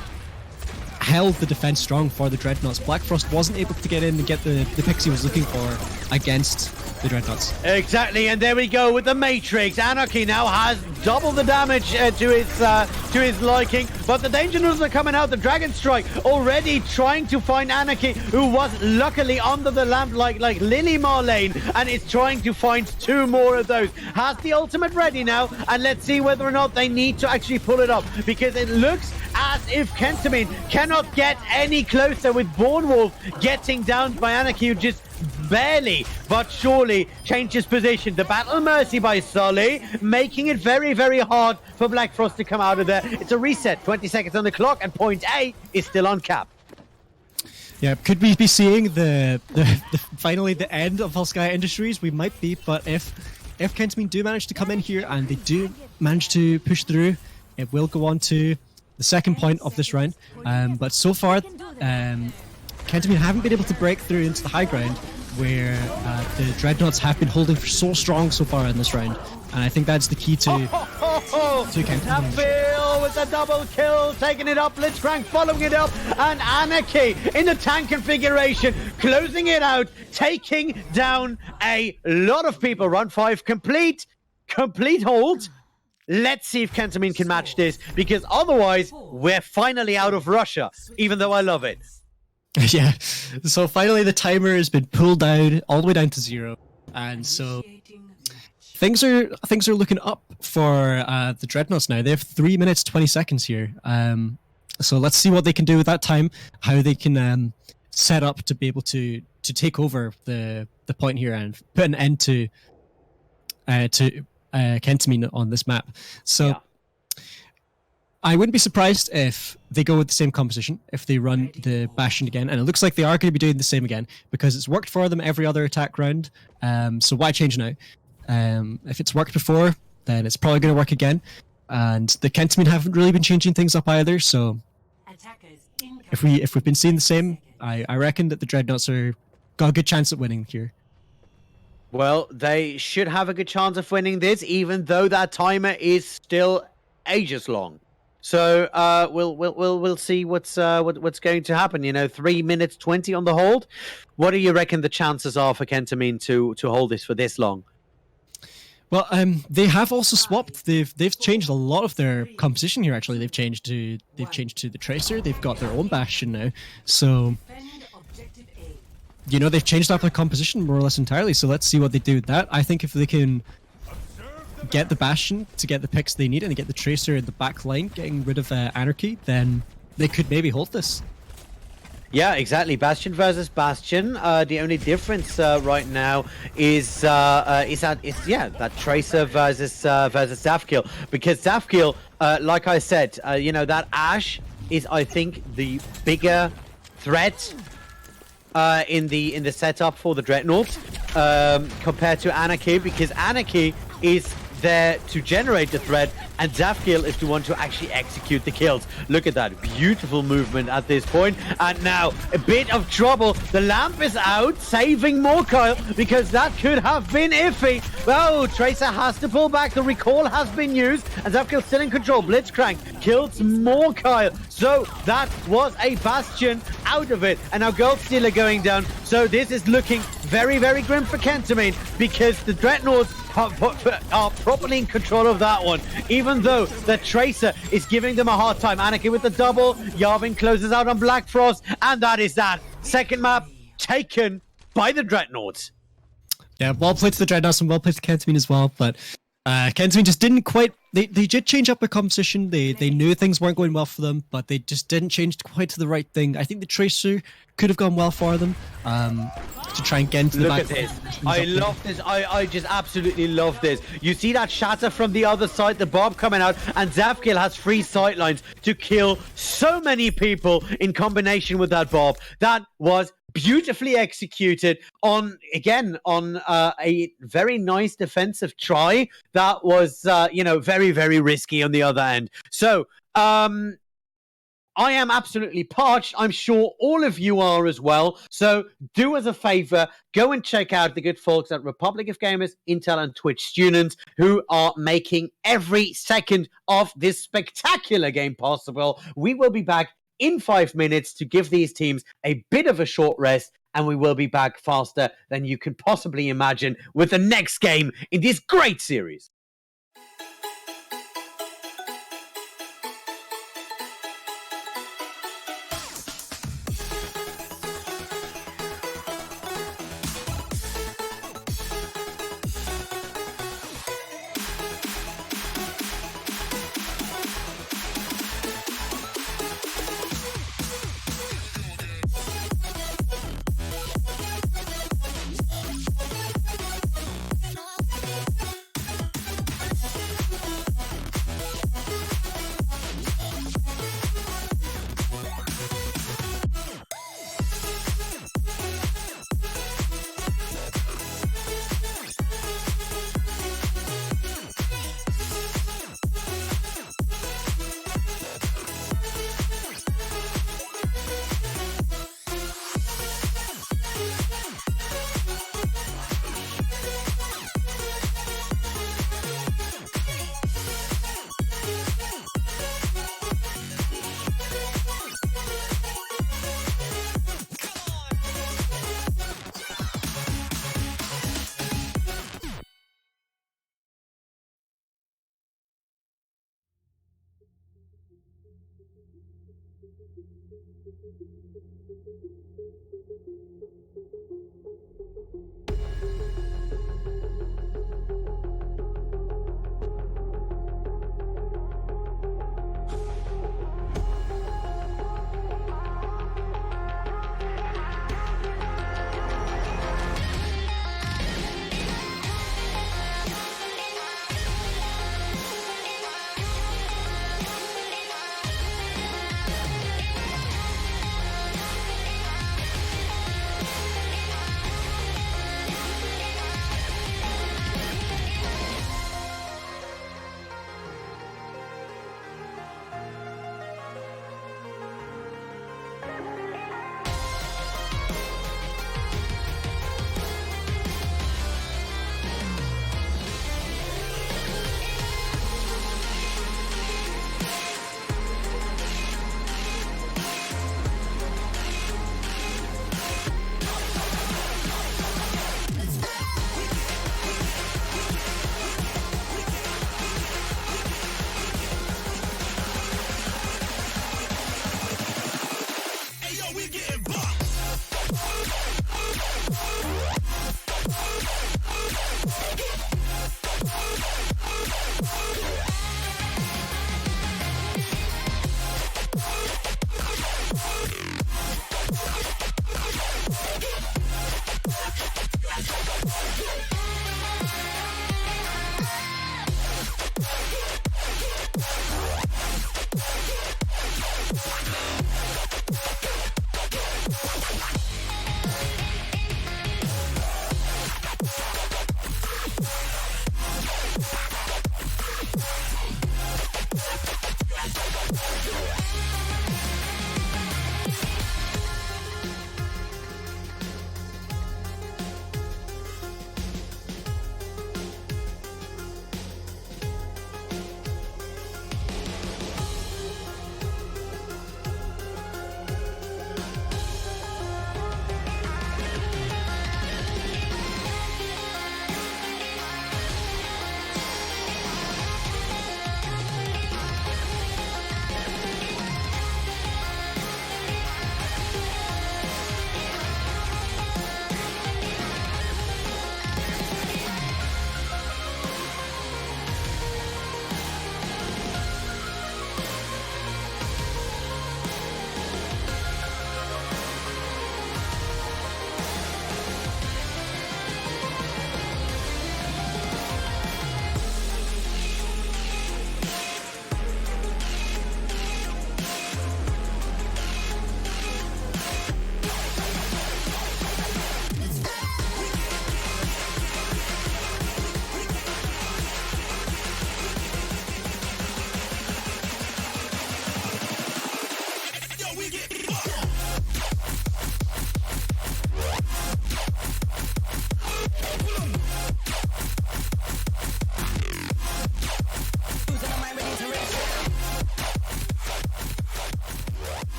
held the defense strong for the Dreadnoughts. Black Frost wasn't able to get in and get the picks he was looking for against the Dreadnoughts. Exactly, and there we go with the Matrix. Anarchy now has double the damage to his liking, but the Danger Noodles are coming out. The Dragon Strike already trying to find Anarchy, who was luckily under the lamp like Lily Marlene, and is trying to find 2 more of those. Has the ultimate ready now, and let's see whether or not they need to actually pull it up, because it looks as if Kentamine cannot get any closer, with Born Wolf getting down by Anarchy, who just barely but surely changes position. The Battle Mercy by Sully, making it very, very hard for Black Frost to come out of there. It's a reset, 20 seconds on the clock, and point A is still on cap. Yeah, could we be seeing the finally the end of Volskaya Industries? We might be, but if Kentamine do manage to come in here and they do manage to push through, it will go on to the second point of this round. But so far, Kentamine haven't been able to break through into the high ground, where the Dreadnoughts have been holding for so strong so far in this round. And I think that's the key to Kentamine. Phil with the double kill, taking it up. Blitzcrank following it up, and Anarchy in the tank configuration, closing it out, taking down a lot of people. Run 5 complete hold. Let's see if Kentamine can match this, because otherwise we're finally out of Russia, even though I love it. Yeah, so finally the timer has been pulled down all the way down to 0, and so things are looking up for the Dreadnoughts now. They have 3 minutes 20 seconds here. So let's see what they can do with that time, how they can set up to be able to take over the point here and put an end to Kentamine on this map. So. Yeah. I wouldn't be surprised if they go with the same composition, if they run the Bastion again, and it looks like they are going to be doing the same again, because it's worked for them every other attack round, so why change now? If it's worked before, then it's probably going to work again, and the Kentamine haven't really been changing things up either, so if we've been seeing the same, I reckon that the Dreadnoughts got a good chance at winning here. Well, they should have a good chance of winning this, even though that timer is still ages long. So we'll see what's going to happen. You know, 3 minutes 20 on the hold. What do you reckon the chances are for Kentamine to hold this for this long? Well, they have also swapped. They've changed a lot of their composition here. Actually, they've changed to the Tracer. They've got their own Bastion now. So, they've changed up their composition more or less entirely. So let's see what they do with that. I think if they can get the Bastion to get the picks they need and they get the Tracer in the back line, getting rid of Anarchy, then they could maybe hold this. Yeah, exactly. Bastion versus Bastion. The only difference right now is that Tracer versus Zafkiel. Because Zafkiel, like I said, that Ash is, I think, the bigger threat in the setup for the Dreadnought compared to Anarchy, because Anarchy is there to generate the threat, and Zafkiel is the one to actually execute the kills. Look at that beautiful movement at this point. And now a bit of trouble. The lamp is out, saving Morkyle, because that could have been iffy. Oh, Tracer has to pull back. The recall has been used, and Zafkiel still in control. Blitzcrank kills Morkyle. So that was a Bastion out of it. And now Goldstealer going down. So this is looking very, very grim for Kentamine, because the Dreadnoughts are properly in control of that one, even though the Tracer is giving them a hard time. Anarchy with the double. Yarvin closes out on Black Frost, and that is that. Second map taken by the Dreadnoughts. Yeah, well played to the Dreadnoughts and well played to Kentamine as well, but Kentamine just didn't quite... They did change up their composition. They knew things weren't going well for them, but they just didn't change quite to the right thing. I think the Tracer could have gone well for them to try and get into the back. Look at this. I love this. I just absolutely love this. You see that shatter from the other side, the bomb coming out, and Zafkiel has free sightlines to kill so many people in combination with that bomb. That was beautifully executed on a very nice defensive try that was very, very risky on the other end. So I am absolutely parched. I'm sure all of you are as well. So do us a favor, go and check out the good folks at Republic of Gamers, Intel, and Twitch students who are making every second of this spectacular game possible. We will be back in 5 minutes to give these teams a bit of a short rest, and we will be back faster than you can possibly imagine with the next game in this great series.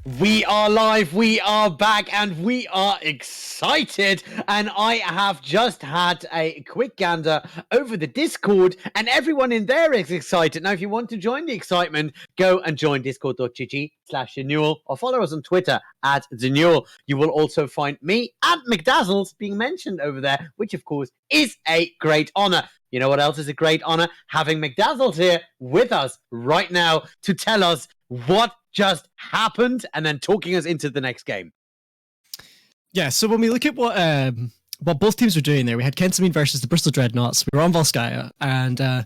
We are live, we are back, and we are excited. And I have just had a quick gander over the Discord, and everyone in there is excited. Now, if you want to join the excitement, go and join discord.gg/Denewel or follow us on Twitter at Denewel. You will also find me and McDazzles being mentioned over there, which, of course, is a great honor. You know what else is a great honor? Having McDazzles here with us right now to tell us what just happened and then talking us into the next game. Yeah, so when we look at what both teams were doing there, we had Kentamine versus the Bristol Dreadnoughts. We were on Volskaya, and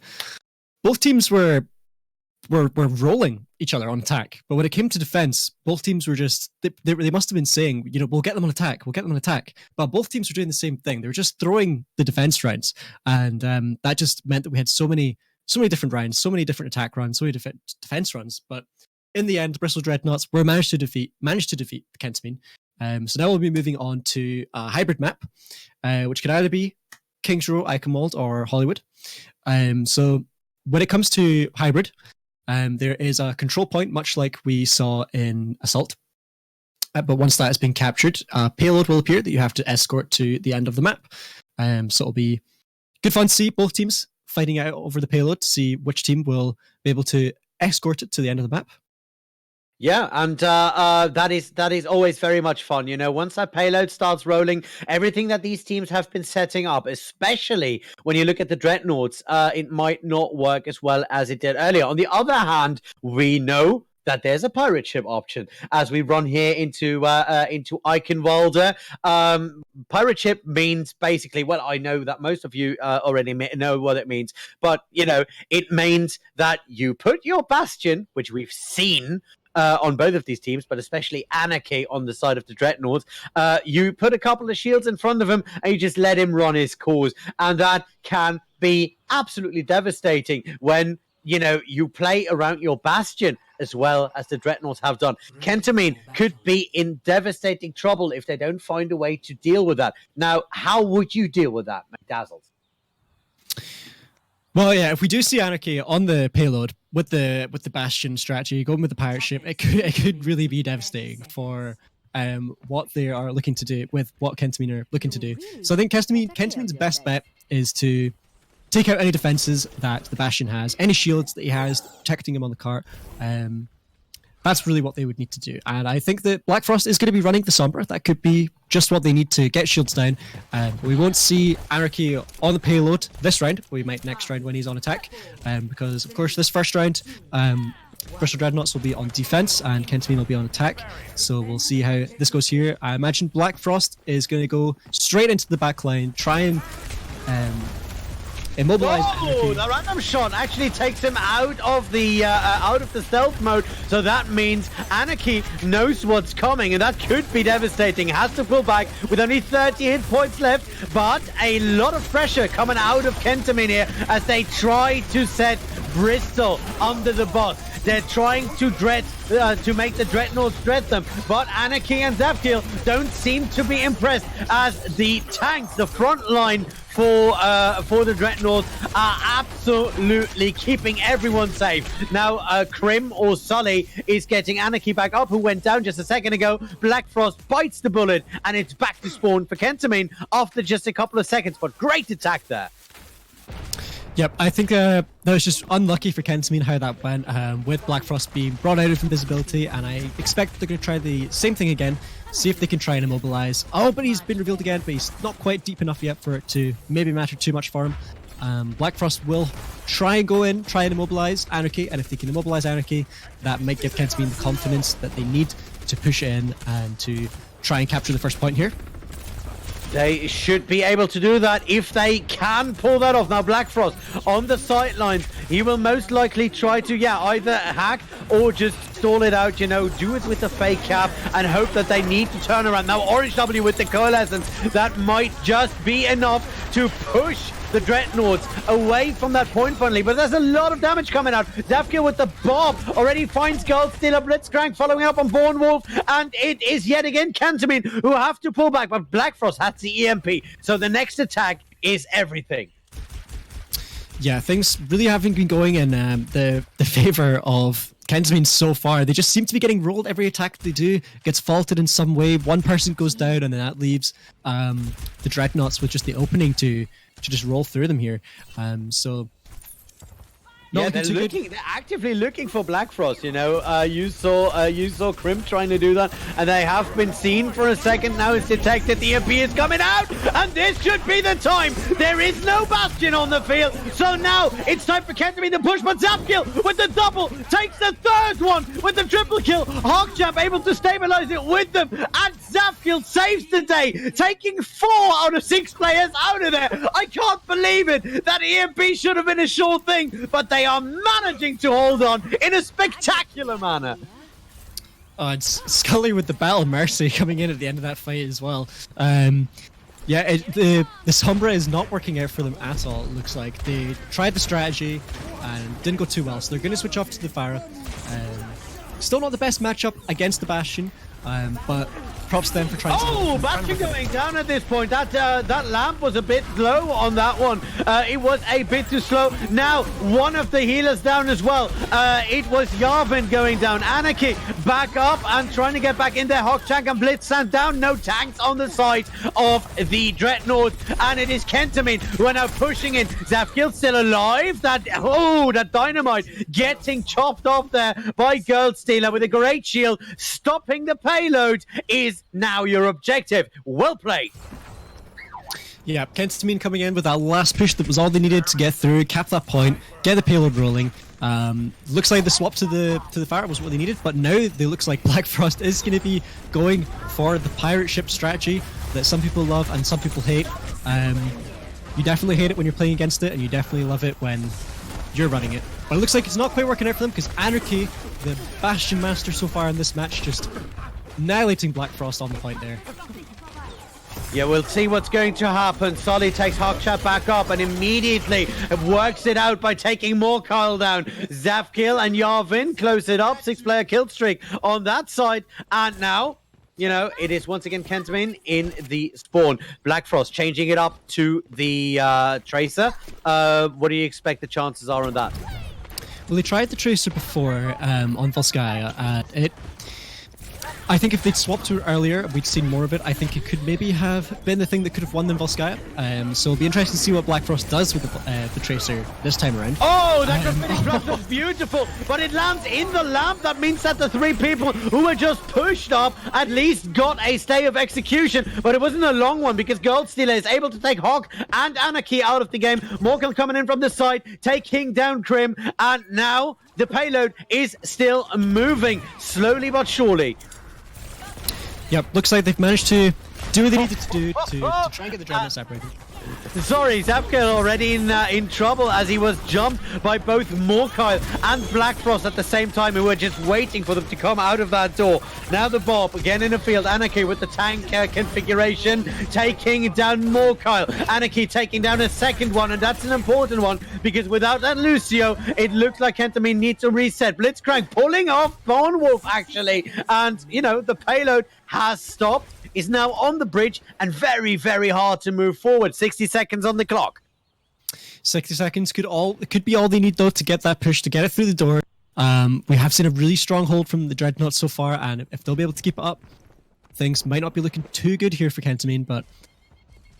both teams were rolling each other on attack. But when it came to defense, both teams were just they must have been saying, we'll get them on attack, But both teams were doing the same thing. They were just throwing the defense rounds, and that just meant that we had so many different rounds, so many different attack runs, so many different defense runs. But in the end, the Bristol Dreadnoughts were managed to defeat the Kentamine. So now we'll be moving on to a hybrid map, which can either be Kings Row, Eichenwald, or Hollywood. So when it comes to hybrid, there is a control point, much like we saw in Assault. But once that has been captured, a payload will appear that you have to escort to the end of the map. So it'll be good fun to see both teams fighting out over the payload to see which team will be able to escort it to the end of the map. Yeah, and that is always very much fun. Once that payload starts rolling, everything that these teams have been setting up, especially when you look at the Dreadnoughts, it might not work as well as it did earlier. On the other hand, we know that there's a pirate ship option as we run here into Eichenwalde. Pirate ship means basically, well, I know that most of you already know what it means, but it means that you put your bastion, which we've seen on both of these teams, but especially Anarchy on the side of the Dreadnought. You put a couple of shields in front of him and you just let him run his course. And that can be absolutely devastating when, you play around your bastion as well as the Dreadnoughts have done. Kentamine could be in devastating trouble if they don't find a way to deal with that. Now, how would you deal with that, McDazzles? Well, yeah, if we do see Anarchy on the payload with the Bastion strategy, going with the pirate ship, it could really be devastating for what they are looking to do with what Kentamine are looking to do. So I think Kentamine's best bet is to take out any defenses that the Bastion has, any shields that he has protecting him on the cart. That's really what they would need to do. And I think that Black Frost is going to be running the Sombra. That could be just what they need to get shields down. We won't see Anarchy on the payload this round. We might next round when he's on attack. Because, of course, this first round, Bristol Dreadnoughts will be on defense and Kentamine will be on attack. So we'll see how this goes here. I imagine Black Frost is going to go straight into the back line, try and immobilize. Oh, the random shot actually takes him out of the stealth mode. So that means Anarchy knows what's coming, and that could be devastating. Has to pull back with only 30 hit points left, but a lot of pressure coming out of Kentamine here as they try to set Bristol under the bus. They're trying to make the Dreadnoughts dread them, but Anarchy and Zavkiel don't seem to be impressed as the tanks, the front line for the Dreadnoughts, are absolutely keeping everyone safe. Now, Krim or Sully is getting Anarchy back up, who went down just a second ago. Black Frost bites the bullet, and it's back to spawn for Kentamine after just a couple of seconds, but great attack there. Yep, I think that was just unlucky for Kentamine how that went, with Black Frost being brought out of invisibility, and I expect they're going to try the same thing again, see if they can try and immobilize. Oh, but he's been revealed again, but he's not quite deep enough yet for it to maybe matter too much for him. Black Frost will try and go in, try and immobilize Anarchy, and if they can immobilize Anarchy, that might give Kentamine the confidence that they need to push in and to try and capture the first point here. They should be able to do that if they can pull that off. Now, Black Frost on the sidelines, he will most likely try to, either hack or just stall it out, do it with the fake cap and hope that they need to turn around. Now, Orange W with the Coalescence, that might just be enough to push the Dreadnoughts away from that point finally, but there's a lot of damage coming out. Zavkiel with the Bob already finds Gold, still a Blitzcrank following up on Born Wolf, and it is yet again Kentamine who have to pull back, but Black Frost has the EMP, so the next attack is everything. Yeah, things really haven't been going in the favor of Kentamine so far, they just seem to be getting rolled. Every attack they do gets faulted in some way. One person goes down, and then that leaves the Dreadnoughts with just the opening to just roll through them here. So. Yeah, they're actively looking for Black Frost. You know, you saw Crim trying to do that, and they have been seen for a second. Now it's detected. The EMP is coming out, and this should be the time. There is no Bastion on the field, so now it's time for Kentamine to push. But Zapkill with the double takes the third one with the triple kill. Bogchamp able to stabilize it with them, and Zapkill saves the day, taking 4 out of 6 players out of there. I can't believe it. That EMP should have been a sure thing, but they are managing to hold on in a spectacular manner. Oh, it's Scully with the Battle Mercy coming in at the end of that fight as well. Yeah, the Sombra is not working out for them at all, it looks like. They tried the strategy and didn't go too well, so they're going to switch off to the Pharah. Still not the best matchup against the Bastion, but props to them for trying to... Oh, Bastion going down at this point. That lamp was a bit low on that one. It was a bit too slow. Now, one of the healers down as well. It was Yarvin going down. Anarchy back up and trying to get back in there. Hawktank and Blitz stand down. No tanks on the side of the Dreadnought. And it is Kentamine who are now pushing in. Zapkill still alive. That dynamite getting chopped off there by Girlstealer with a great shield. Stopping the payload is now your objective. Well played. Yeah, Kentamine coming in with that last push that was all they needed to get through, cap that point, get the payload rolling. Looks like the swap to the Pharah was what they needed, but now it looks like Black Frost is going to be going for the pirate ship strategy that some people love and some people hate. You definitely hate it when you're playing against it, and you definitely love it when you're running it. But it looks like it's not quite working out for them because Anarchy, the Bastion Master so far in this match, just annihilating Black Frost on the point there. Yeah, we'll see what's going to happen. Solly takes Hawkchat back up and immediately works it out by taking more Kyle down. Zapkill and Yarvin close it up. 6-player kill streak on that side. And now, you know, it is once again Kentamine in the spawn. Black Frost changing it up to the Tracer. What do you expect the chances are on that? Well, they tried the Tracer before on Volskaya. I think if they'd swapped to it earlier, we'd seen more of it. I think it could maybe have been the thing that could have won them Volskaya. So it'll be interesting to see what Black Frost does with the Tracer this time around. Oh, that graffiti drop was beautiful, but it lands in the lamp. That means that the 3 people who were just pushed up at least got a stay of execution, but it wasn't a long one because Goldstealer is able to take Hawk and Anarchy out of the game. Morkel coming in from the side, taking down Crim, and now the payload is still moving slowly but surely. Yep, looks like they've managed to do what they needed to do to try and get the Dreadnought separated. Sorry, Zapkill already in trouble as he was jumped by both Morkyle and Black Frost at the same time, who were just waiting for them to come out of that door. Now the Bob again in the field. Anarchy with the tank configuration, taking down Morkyle. Anarchy taking down a second one, and that's an important one because without that Lucio, it looks like Kentamine needs to reset. Blitzcrank pulling off Bone Wolf actually, and you know the payload has stopped. Is now on the bridge and very, very hard to move forward. 60 seconds on the clock. 60 seconds could be all they need though to get that push, to get it through the door. We have seen a really strong hold from the Dreadnought so far, and if they'll be able to keep it up, things might not be looking too good here for Kentamine, but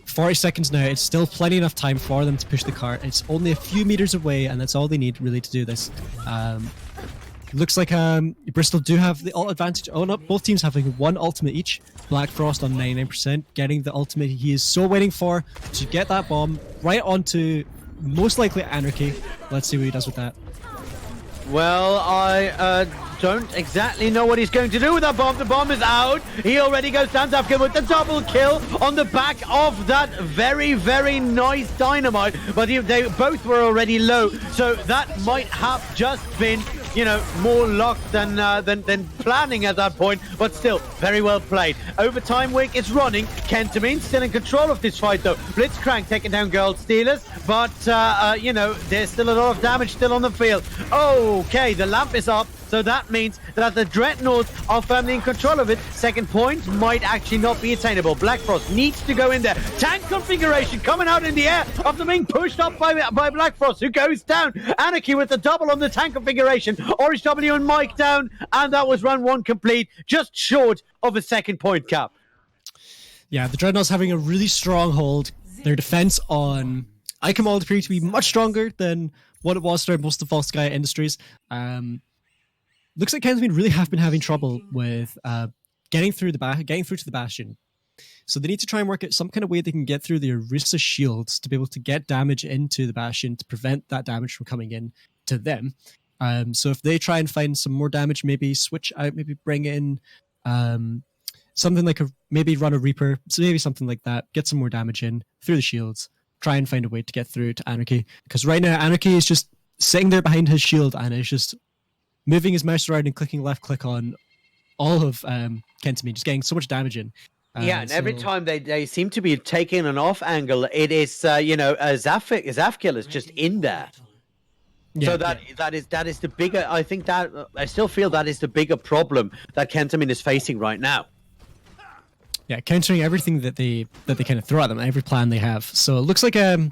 40 seconds now, it's still plenty enough time for them to push the cart. It's only a few meters away, and that's all they need really to do this. Looks like Bristol do have the ult advantage. Oh no, both teams having 1 ultimate each. Black Frost on 99%, getting the ultimate he is so waiting for to get that bomb right onto most likely Anarchy. Let's see what he does with that. Well, I don't exactly know what he's going to do with that bomb. The bomb is out. He already goes down Zapkill with the double kill on the back of that very, very nice dynamite. But they both were already low, so that might have just been, you know, more luck than planning at that point. But still, very well played. Overtime week is running. Kentamine still in control of this fight though. Blitzcrank taking down Goldstealers, but you know, there's still a lot of damage still on the field. Okay, the lamp is up. So that means that the Dreadnoughts are firmly in control of it. Second point might actually not be attainable. Black Frost needs to go in there. Tank configuration coming out in the air after being pushed up by Black Frost, who goes down. Anarchy with the double on the tank configuration. Orange W and Mike down, and that was run 1 complete, just short of a second point cap. Yeah, the Dreadnoughts having a really strong hold. Their defense on Icom all appear to be much stronger than what it was throughout most of False Sky Industries. Looks like Kentamine really have been having trouble with getting through to the Bastion. So they need to try and work out some kind of way they can get through the Orisa shields to be able to get damage into the Bastion to prevent that damage from coming in to them. So if they try and find some more damage, maybe switch out, maybe bring in something like maybe run a Reaper, so maybe something like that, get some more damage in through the shields, try and find a way to get through to Anarchy. Because right now, Anarchy is just sitting there behind his shield and is just moving his mouse around and clicking left click on all of Kentamine, just getting so much damage in. Yeah, and every time they seem to be taking an off angle, it is Zafkiel is just in there. Yeah, so that is the bigger. I still feel that is the bigger problem that Kentamine is facing right now. Yeah, countering everything that they kind of throw at them, every plan they have. So it looks like we're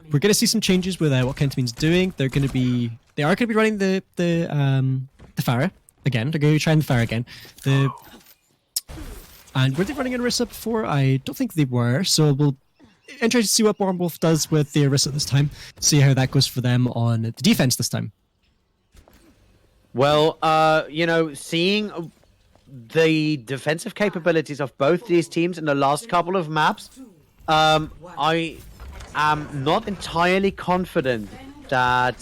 going to see some changes with what Kentamine's doing. They are going to be running the Pharah again. They're going to be trying the Pharah again. And were they running an Orisa before? I don't think they were. So we'll interested to see what Born Wolf does with the Orisa this time. See how that goes for them on the defense this time. Well, seeing the defensive capabilities of both these teams in the last couple of maps, I am not entirely confident that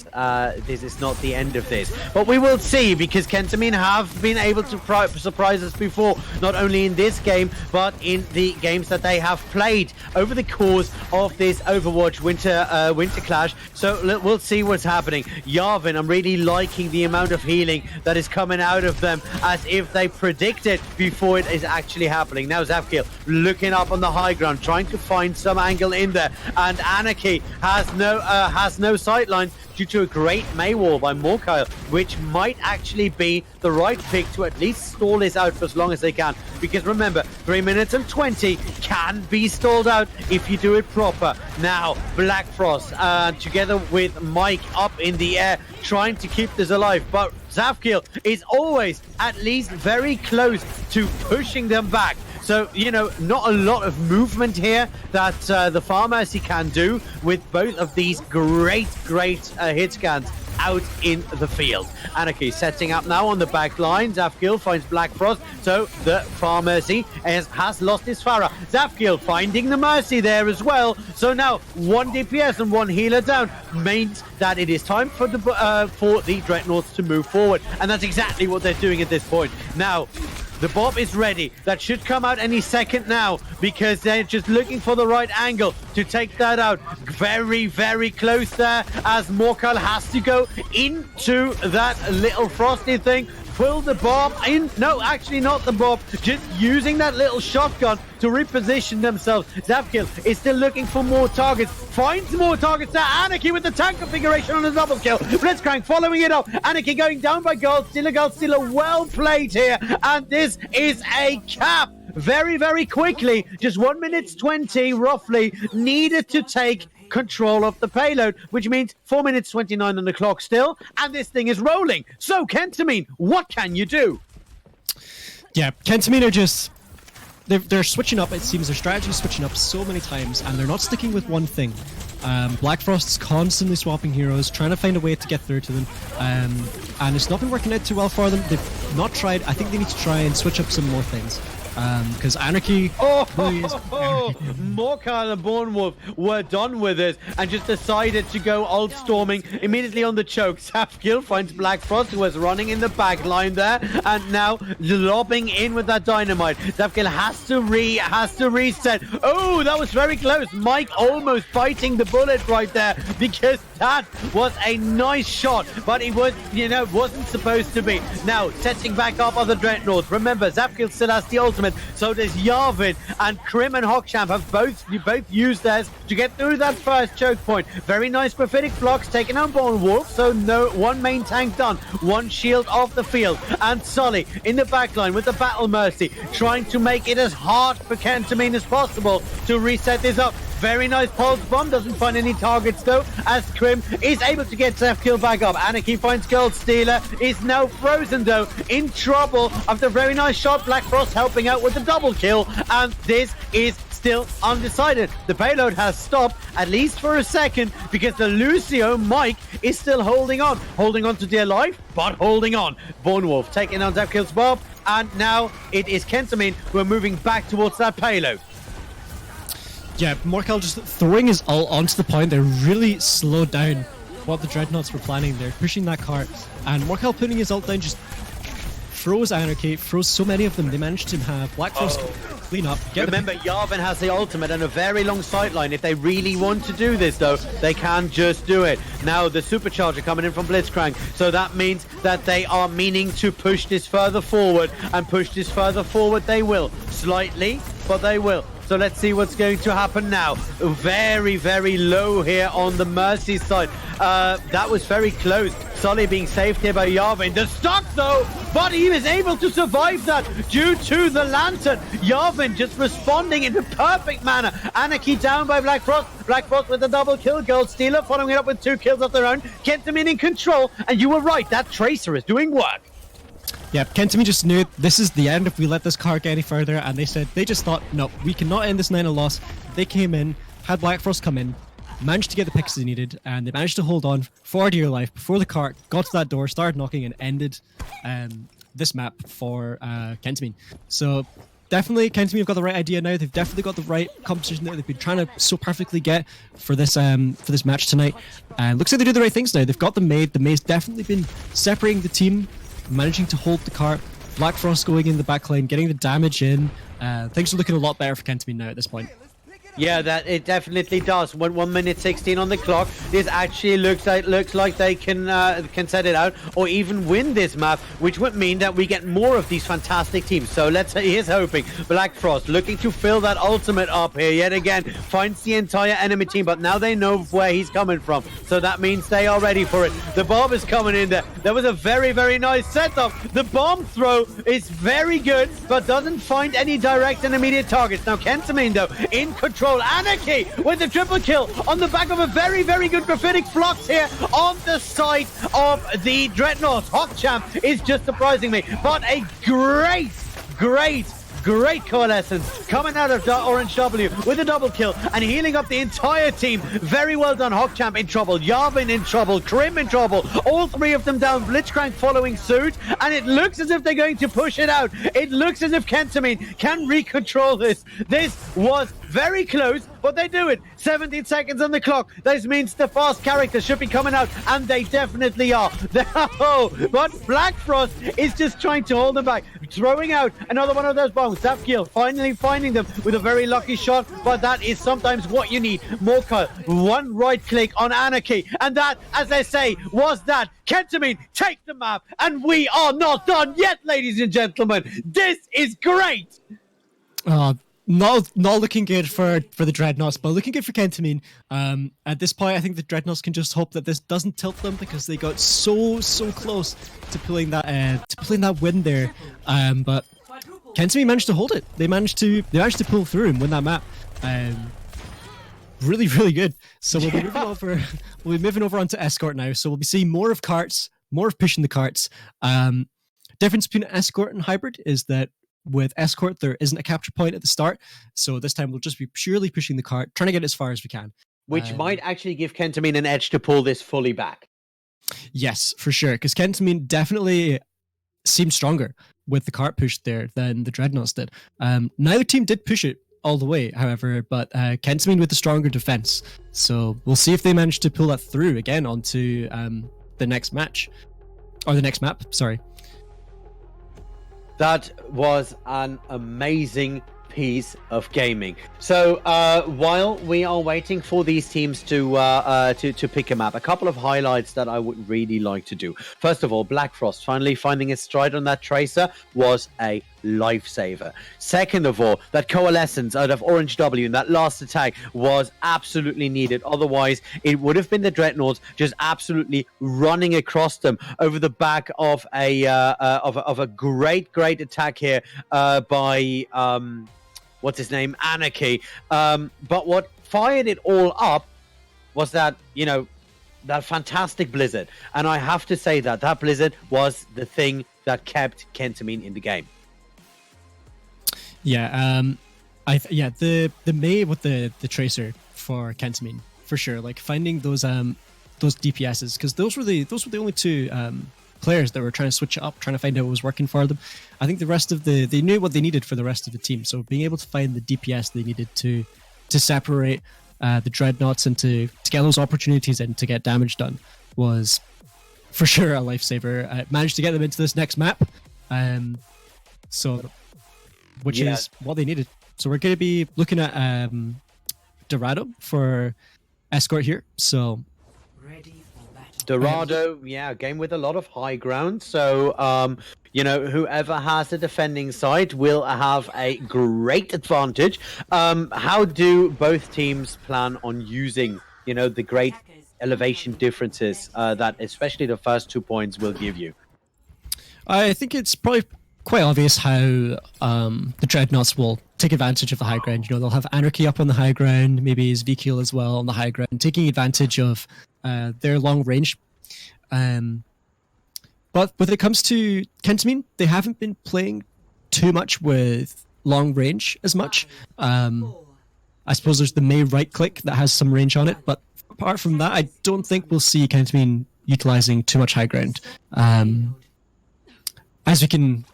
this is not the end of this. But we will see, because Kentamine have been able to surprise us before, not only in this game, but in the games that they have played over the course of this Overwatch Winter Clash. So we'll see what's happening. Yavin, I'm really liking the amount of healing that is coming out of them, as if they predict it before it is actually happening. Now Zafkiel looking up on the high ground, trying to find some angle in there, and Anarchy has no sight line due to a great May wall by Morkyle, which might actually be the right pick to at least stall this out for as long as they can. Because remember, 3 minutes and 20 can be stalled out if you do it proper. Now, Black Frost, together with Mike up in the air, trying to keep this alive. But Zafkiel is always at least very close to pushing them back. So, not a lot of movement here that the Pharmacy can do with both of these great hit scans out in the field. Anarchy setting up now on the back line. Zafkiel finds Black Frost, so the Pharmacy has lost his Pharah. Zafkiel finding the Mercy there as well. So now 1 DPS and 1 healer down means that it is time for the Dreadnoughts to move forward. And that's exactly what they're doing at this point. Now, the bomb is ready. That should come out any second now, because they're just looking for the right angle to take that out. Very, very close there, as Morkal has to go into that little frosty thing. Pull the bomb in. No, actually not the bomb. Just using that little shotgun to reposition themselves. Zafkiel is still looking for more targets. Finds more targets there. Anarchy with the tank configuration on a double kill. Blitzcrank following it up. Anarchy going down by Goldstealer. Well played here. And this is a cap. Very, very quickly. Just 1 minute 20 roughly needed to take control of the payload, which means 4 minutes 29 on the clock still, and this thing is rolling. So Kentamine, what can you do? Yeah, Kentamine are just they're switching up. It seems their strategy is switching up so many times, and they're not sticking with one thing. Black Frost's constantly swapping heroes, trying to find a way to get through to them, and it's not been working out too well for them. They've not tried. I think they need to try and switch up some more things. Because Anarchy... Morkyle and Born Wolf were done with it and just decided to go old storming immediately on the choke. Zafkiel finds Black Frost, who was running in the back line there, and now lobbing in with that dynamite. Zafkiel has to reset. Oh, that was very close. Mike almost biting the bullet right there, because that was a nice shot, but it was, wasn't supposed to be. Now, setting back up on the Dreadnought. Remember, Zafkiel still has the ultimate. ultimate. So does Yarvin, and Krim and Bogchamp have both used theirs to get through that first choke point. Very nice prophetic flocks taking on Bone Wolf. So no one main tank done, one shield off the field, and Sully in the backline with the Battle Mercy, trying to make it as hard for Kentamine as possible to reset this up. Very nice pulse bomb, doesn't find any targets though, as Krim is able to get Seth kill back up. Anarchy finds Gold Stealer, is now frozen though, in trouble after a very nice shot. Black Frost helping out with the double kill, and this is still undecided. The payload has stopped, at least for a second, because the Lucio Mike is still holding on to dear life, but holding on. Bone Wolf taking on Zap kills Bob, and now it is Kentamine who are moving back towards that payload. Yeah, Morkel just throwing his ult onto the point. They really slowed down what the Dreadnoughts were planning. They're pushing that cart, and Morkel putting his ult down just froze Anarchy, froze so many of them. They managed to have Black Frost clean up. Remember, Yarvin has the ultimate and a very long sightline. If they really want to do this, though, they can just do it. Now, the supercharger coming in from Blitzcrank, so that means that they are meaning to push this further forward, and push this further forward they will. Slightly, but they will. So let's see what's going to happen now. Very, very low here on the Mercy side. That was very close. Sully being saved here by Yarvin. The stock though, but he was able to survive that due to the lantern. Yarvin just responding in the perfect manner. Anarchy down by Black Frost. Black Frost with a double kill. Gold Stealer following it up with 2 kills of their own. Kentamine in control, and you were right, that Tracer is doing work. Yeah, Kentamine just knew this is the end if we let this card get any further, and they just thought, no, we cannot end this 9-0 loss. They came in, had Black Frost come in, managed to get the picks they needed, and they managed to hold on for dear life before the cart got to that door, started knocking, and ended this map for Kentamine. So definitely, Kentamine have got the right idea now. They've definitely got the right composition that they've been trying to so perfectly get for this match tonight. And looks like they do the right things now. They've got them made. The May's definitely been separating the team, managing to hold the cart. Black Frost going in the backline, getting the damage in. Things are looking a lot better for Kentamine now at this point. Yeah, that it definitely does. 1 minute 16 on the clock. This actually looks like they can set it out or even win this map, which would mean that we get more of these fantastic teams. So here's hoping. Black Frost looking to fill that ultimate up here yet again. Finds the entire enemy team, but now they know where he's coming from. So that means they are ready for it. The bomb is coming in there. There was a very, very nice setup. The bomb throw is very good, but doesn't find any direct and immediate targets. Now Kentamine though in control. Anarchy with the triple kill on the back of a very, very good prophetic flux here on the side of the Dreadnought. Bogchamp is just surprising me, but a great coalescence coming out of Orange W with a double kill and healing up the entire team. Very well done. Bogchamp in trouble, Yarvin in trouble, Krim in trouble, all 3 of them down. Blitzcrank following suit, and it looks as if they're going to push it out. It looks as if Kentamine can recontrol this. This was very close, but they do it. 17 seconds on the clock. This means the fast characters should be coming out, and they definitely are. But Black Frost is just trying to hold them back, throwing out another one of those bombs. Zapkill finally finding them with a very lucky shot, but that is sometimes what you need. Morkel, one right click on Anarchy, and that, as they say, was that. Kentamine take the map, and we are not done yet, ladies and gentlemen. This is great. Not looking good for the Dreadnoughts, but looking good for Kentamine. At this point, I think the Dreadnoughts can just hope that this doesn't tilt them, because they got so close to pulling that win there. But Kentamine managed to hold it. They managed to pull through and win that map. Really, really good. So we'll be moving over onto Escort now. So we'll be seeing more of carts, more of pushing the carts. Difference between Escort and Hybrid is that with Escort, there isn't a capture point at the start, so this time we'll just be purely pushing the cart, trying to get as far as we can. Which might actually give Kentamine an edge to pull this fully back. Yes, for sure, because Kentamine definitely seemed stronger with the cart push there than the Dreadnoughts did. Neither team did push it all the way, however, but Kentamine with the stronger defense. So we'll see if they manage to pull that through again onto the next match. Or the next map, sorry. That was an amazing piece of gaming. So while we are waiting for these teams to pick a map, a couple of highlights that I would really like to do. First of all, Black Frost finally finding his stride on that Tracer was a lifesaver. Second of all, that coalescence out of Orange W in that last attack was absolutely needed. Otherwise, it would have been the Dreadnoughts just absolutely running across them over the back of a great attack here by what's his name, Anarchy. But what fired it all up was that, you know, that fantastic Blizzard. And I have to say that Blizzard was the thing that kept Kentamine in the game. Yeah, the Mei with the Tracer for Kentamine, for sure. Like finding those DPSs, because those were the only two players that were trying to switch it up, trying to find out what was working for them. I think the rest of they knew what they needed for the rest of the team. So being able to find the DPS they needed to separate the Dreadnoughts and to get those opportunities and to get damage done was for sure a lifesaver. I managed to get them into this next map, which is what they needed. So we're going to be looking at Dorado for escort here. So Dorado, game with a lot of high ground. So, you know, whoever has the defending side will have a great advantage. How do both teams plan on using, you know, the great elevation differences that especially the first 2 points will give you? I think it's probably quite obvious how the Dreadnoughts will take advantage of the high ground. You know, they'll have Anarchy up on the high ground, maybe Zvikil as well on the high ground, taking advantage of their long range. But when it comes to Kentamine, they haven't been playing too much with long range as much. I suppose there's the Mei right click that has some range on it, but apart from that, I don't think we'll see Kentamine utilizing too much high ground. As we can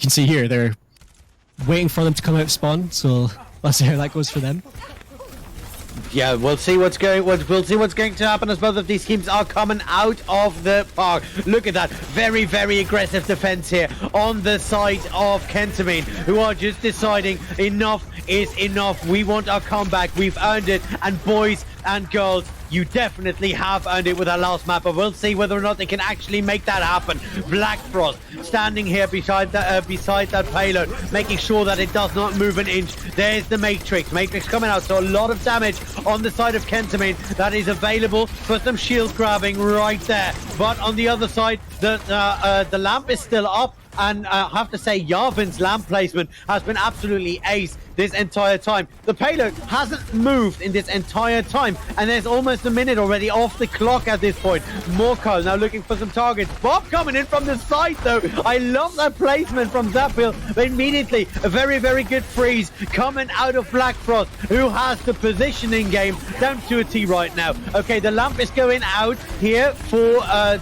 see here, they're waiting for them to come out of spawn, so let's see how that goes for them. Yeah, we'll see what's going to happen as both of these teams are coming out of the park. Look at that, very, very aggressive defense here on the side of Kentamine, who are just deciding enough is enough. We want our comeback. We've earned it, and boys and girls, you definitely have earned it with our last map, but we'll see whether or not they can actually make that happen. Black Frost standing here beside that payload, making sure that it does not move an inch. There's the Matrix coming out, so a lot of damage on the side of Kentamine that is available for some shield grabbing right there. But on the other side, the lamp is still up, and I have to say Yarvin's lamp placement has been absolutely ace this entire time. The payload hasn't moved in this entire time, and there's almost a minute already off the clock at this point. Morko now looking for some targets. Bob coming in from the side though. I love that placement from Zapil. Immediately a very, very good freeze coming out of Black Frost, who has the positioning game down to a T right now. Okay, the lamp is going out here for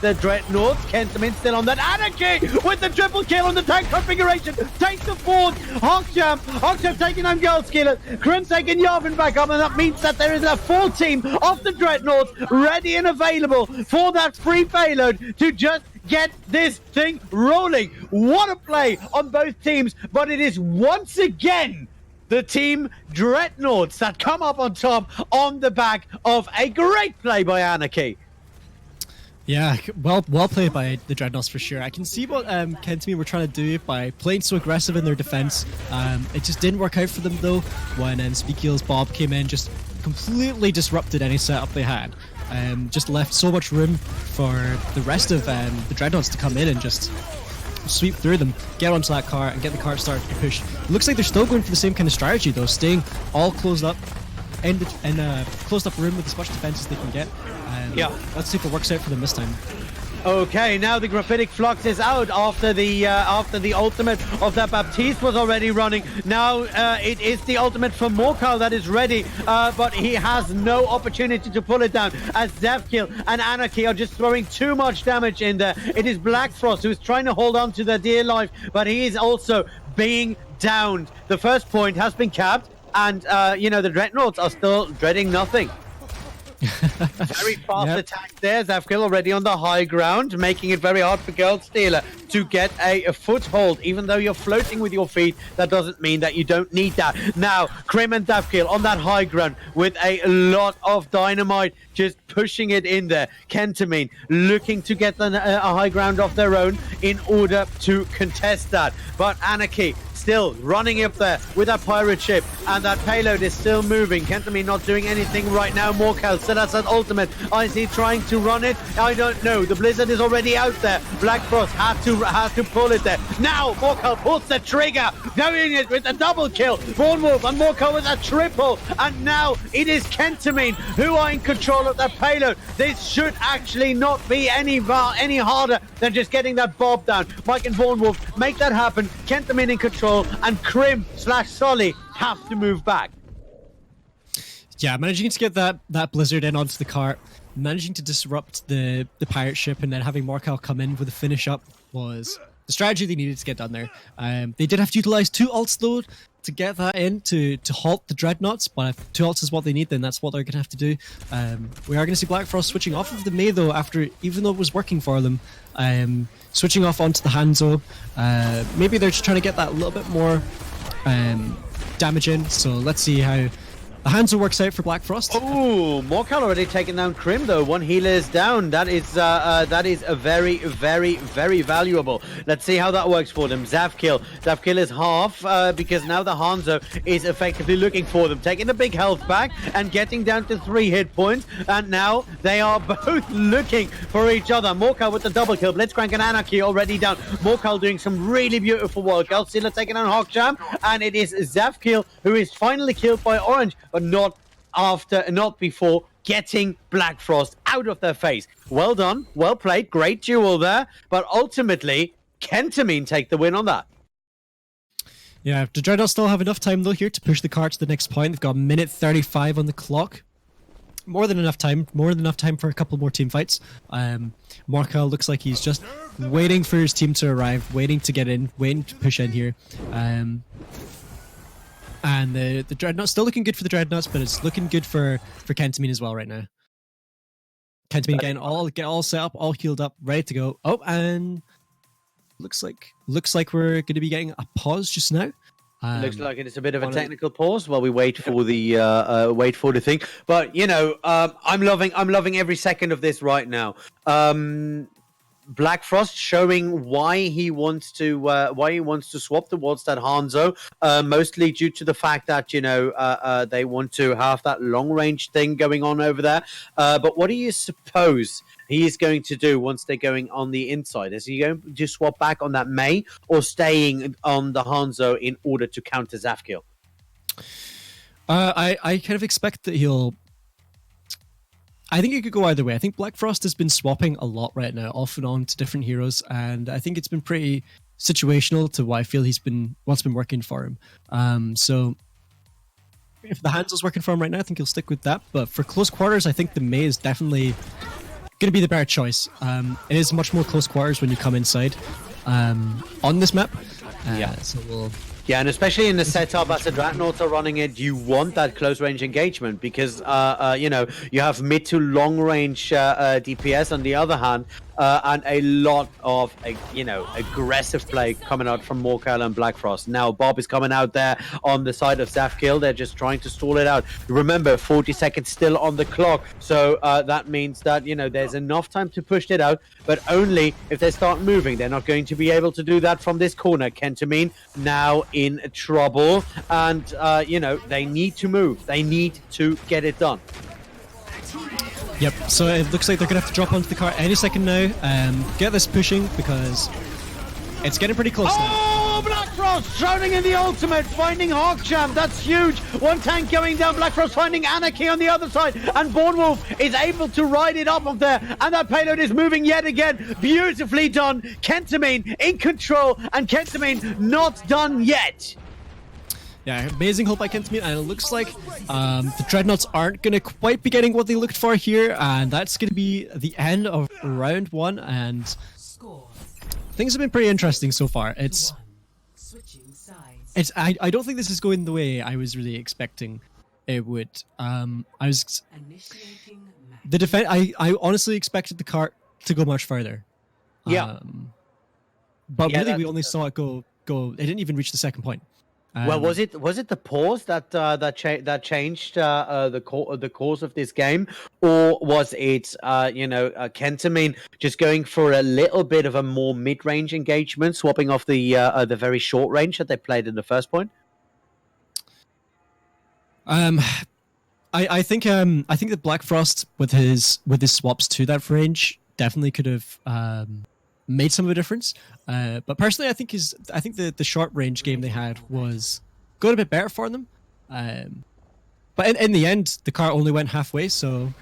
the Dreadnought. Kentamine still on that. Anarchy with the triple kill on the tank configuration. Takes the fort. Hawkchamp taking on Girlskiller. Grim taking Yarvin back up, and that means that there is a full team of the Dreadnoughts ready and available for that free payload to just get this thing rolling. What a play on both teams, but it is once again the team Dreadnoughts that come up on top on the back of a great play by Anarchy. Yeah, well played by the Dreadnoughts for sure. I can see what Kentamine were trying to do by playing so aggressive in their defense. It just didn't work out for them though when Zvikil's Bob came in, just completely disrupted any setup they had. Just left so much room for the rest of the Dreadnoughts to come in and just sweep through them, get onto that cart, and get the cart started to push. It looks like they're still going for the same kind of strategy though, staying all closed up in a closed up room with as much defense as they can get. Let's see if it works out for them this time. Okay, now the Graphitic Flux is out after the ultimate of that Baptiste was already running. Now it is the ultimate for Morkal that is ready, but he has no opportunity to pull it down as Zevkill and Anarchy are just throwing too much damage in there. It is Black Frost who is trying to hold on to their dear life, but he is also being downed. The first point has been capped, and the Dreadnoughts are still dreading nothing. Very fast attack there. Zavkill already on the high ground, making it very hard for Girl Stealer to get a foothold. Even though you're floating with your feet, that doesn't mean that you don't need that. Now, Krim and Zavkill on that high ground with a lot of dynamite, just pushing it in there. Kentamine looking to get a high ground of their own in order to contest that. But Anarchy still running up there with that pirate ship, and that payload is still moving. Kentamine not doing anything right now. Morkel still has that ultimate. Is he trying to run it? I don't know. The blizzard is already out there. Black Frost has to pull it there. Now Morkel pulls the trigger, doing it with a double kill. Bornwolf and Morkel with a triple, and now it is Kentamine who are in control of that payload. This should actually not be any harder than just getting that bob down. Mike and Bornwolf make that happen. Kentamine in control, and Krim/Sully have to move back. Yeah, managing to get that blizzard in onto the cart, managing to disrupt the pirate ship, and then having Morkel come in with a finish up was the strategy they needed to get done there. They did have to utilize 2 ults though to get that in to halt the Dreadnoughts, but if 2 ults is what they need, then that's what they're going to have to do. We are going to see Black Frost switching off of the Mei though, after, even though it was working for them, switching off onto the Hanzo. Maybe they're just trying to get that little bit more damage in, so let's see how the Hanzo works out for Black Frost. Oh, Morkel already taken down Krim though. 1 healer is down. That is a very, very, very valuable. Let's see how that works for them. Zavkill is half because now the Hanzo is effectively looking for them, taking the big health back and getting down to 3 hit points. And now they are both looking for each other. Morkel with the double kill. Blitzcrank and Anarchy already down. Morkel doing some really beautiful work. Elstila taking on Hawkjam, and it is Zavkill who is finally killed by Orange, but not before getting Black Frost out of their face. Well done, well played, great duel there, but ultimately Kentamine take the win on that. Yeah, the Dreadnought still have enough time though here to push the cart to the next point. They've got 1:35 on the clock. More than enough time for a couple more team fights. Morkel looks like he's just waiting for his team to arrive, waiting to get in, waiting to push in here. And the Dreadnought's still looking good for the Dreadnoughts, but it's looking good for Kentamine as well right now. Kentamine getting all set up, all healed up, ready to go. Oh, and looks like we're going to be getting a pause just now. Looks like it's a bit of a technical pause while we wait for the thing. But you know, I'm loving every second of this right now. Black Frost showing why he wants to swap towards that Hanzo, mostly due to the fact that they want to have that long range thing going on over there. But what do you suppose he is going to do once they're going on the inside? Is he going to swap back on that Mei or staying on the Hanzo in order to counter Zavkill? I kind of expect that he'll. I think it could go either way. I think Black Frost has been swapping a lot right now, off and on to different heroes, and I think it's been pretty situational to what I feel what's been working for him. So if the Hanzo's working for him right now, I think he'll stick with that. But for close quarters, I think the Mei is definitely going to be the better choice. It is much more close quarters when you come inside on this map. Yeah, and especially in the setup as the Dreadnoughts are running it, you want that close range engagement because you have mid to long range DPS on the other hand, and a lot of aggressive play coming out from Morkel and Black Frost. Now Bob is coming out there on the side of Zavkill. They're just trying to stall it out. Remember, 40 seconds still on the clock, so that means that there's enough time to push it out, but only if they start moving. They're not going to be able to do that from this corner. Kentamine now in trouble, and they need to move. They need to get it done. Yep, so it looks like they're going to have to drop onto the cart any second now. Get this pushing because it's getting pretty close now. Oh, Black Frost drowning in the ultimate, finding Hawkjam. That's huge. One tank going down. Black Frost finding Anarchy on the other side. And Bornwolf is able to ride it up there. And that payload is moving yet again. Beautifully done. Kentamine in control. And Kentamine not done yet. Yeah, amazing hold by Kentamine, and it looks like the Dreadnoughts aren't going to quite be getting what they looked for here, and that's going to be the end of round 1, and things have been pretty interesting so far. I don't think this is going the way I was really expecting. it would. The defense. I honestly expected the cart to go much further. Yeah. But Yeah, really, we only saw it go. It didn't even reach the second point. Well, was it the pause that changed the course of this game, or was it Kentamine just going for a little bit of a more mid-range engagement, swapping off the very short range that they played in the first point? I think that Black Frost with his swaps to that range definitely could have made some of a difference. But personally, I think the short range game they had was good, a bit better for them. But in the end, the car only went halfway, so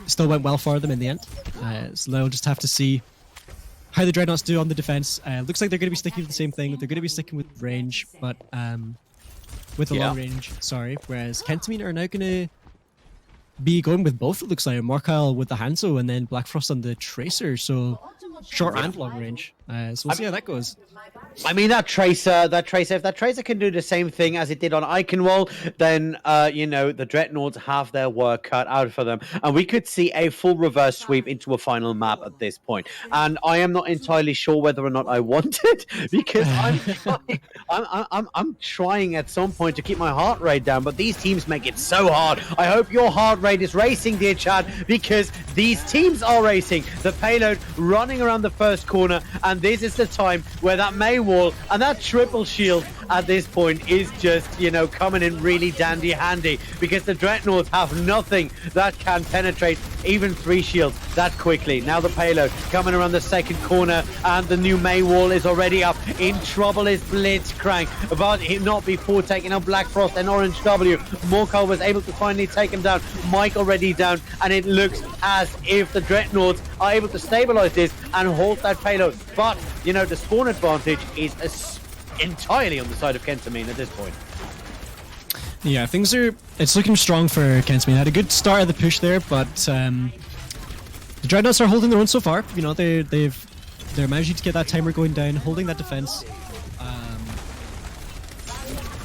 still went well for them in the end. So they'll just have to see how the Dreadnoughts do on the defense. Looks like they're going to be sticking with the same thing. They're going to be sticking with range, but with the long range, sorry. Whereas Kentamine are now going to be going with both, it looks like. Morkyle with the Hanzo and then Black Frost on the Tracer, so short and long range. So we'll see how that goes. I mean, if that Tracer can do the same thing as it did on Eichenwald, then, the Dreadnoughts have their work cut out for them. And we could see a full reverse sweep into a final map at this point. And I am not entirely sure whether or not I want it, because I'm trying at some point to keep my heart rate down, but these teams make it so hard. I hope your heart rate is racing, dear Chad, because these teams are racing. The payload running around the first corner, and this is the time where that May wall and that triple shield at this point is just, coming in really dandy handy, because the Dreadnoughts have nothing that can penetrate even 3 shields that quickly. Now the payload coming around the second corner, and the new May wall is already up. In trouble is Blitzcrank, but not before taking out Black Frost and Orange W. Morkyle was able to finally take him down. Mike already down, and it looks as if the Dreadnoughts are able to stabilize this and halt that payload. But, the spawn advantage is entirely on the side of Kentamine at this point. Yeah, it's looking strong for Kentamine. Had a good start of the push there, but the Dreadnoughts are holding their own so far. They're managing to get that timer going down, holding that defense.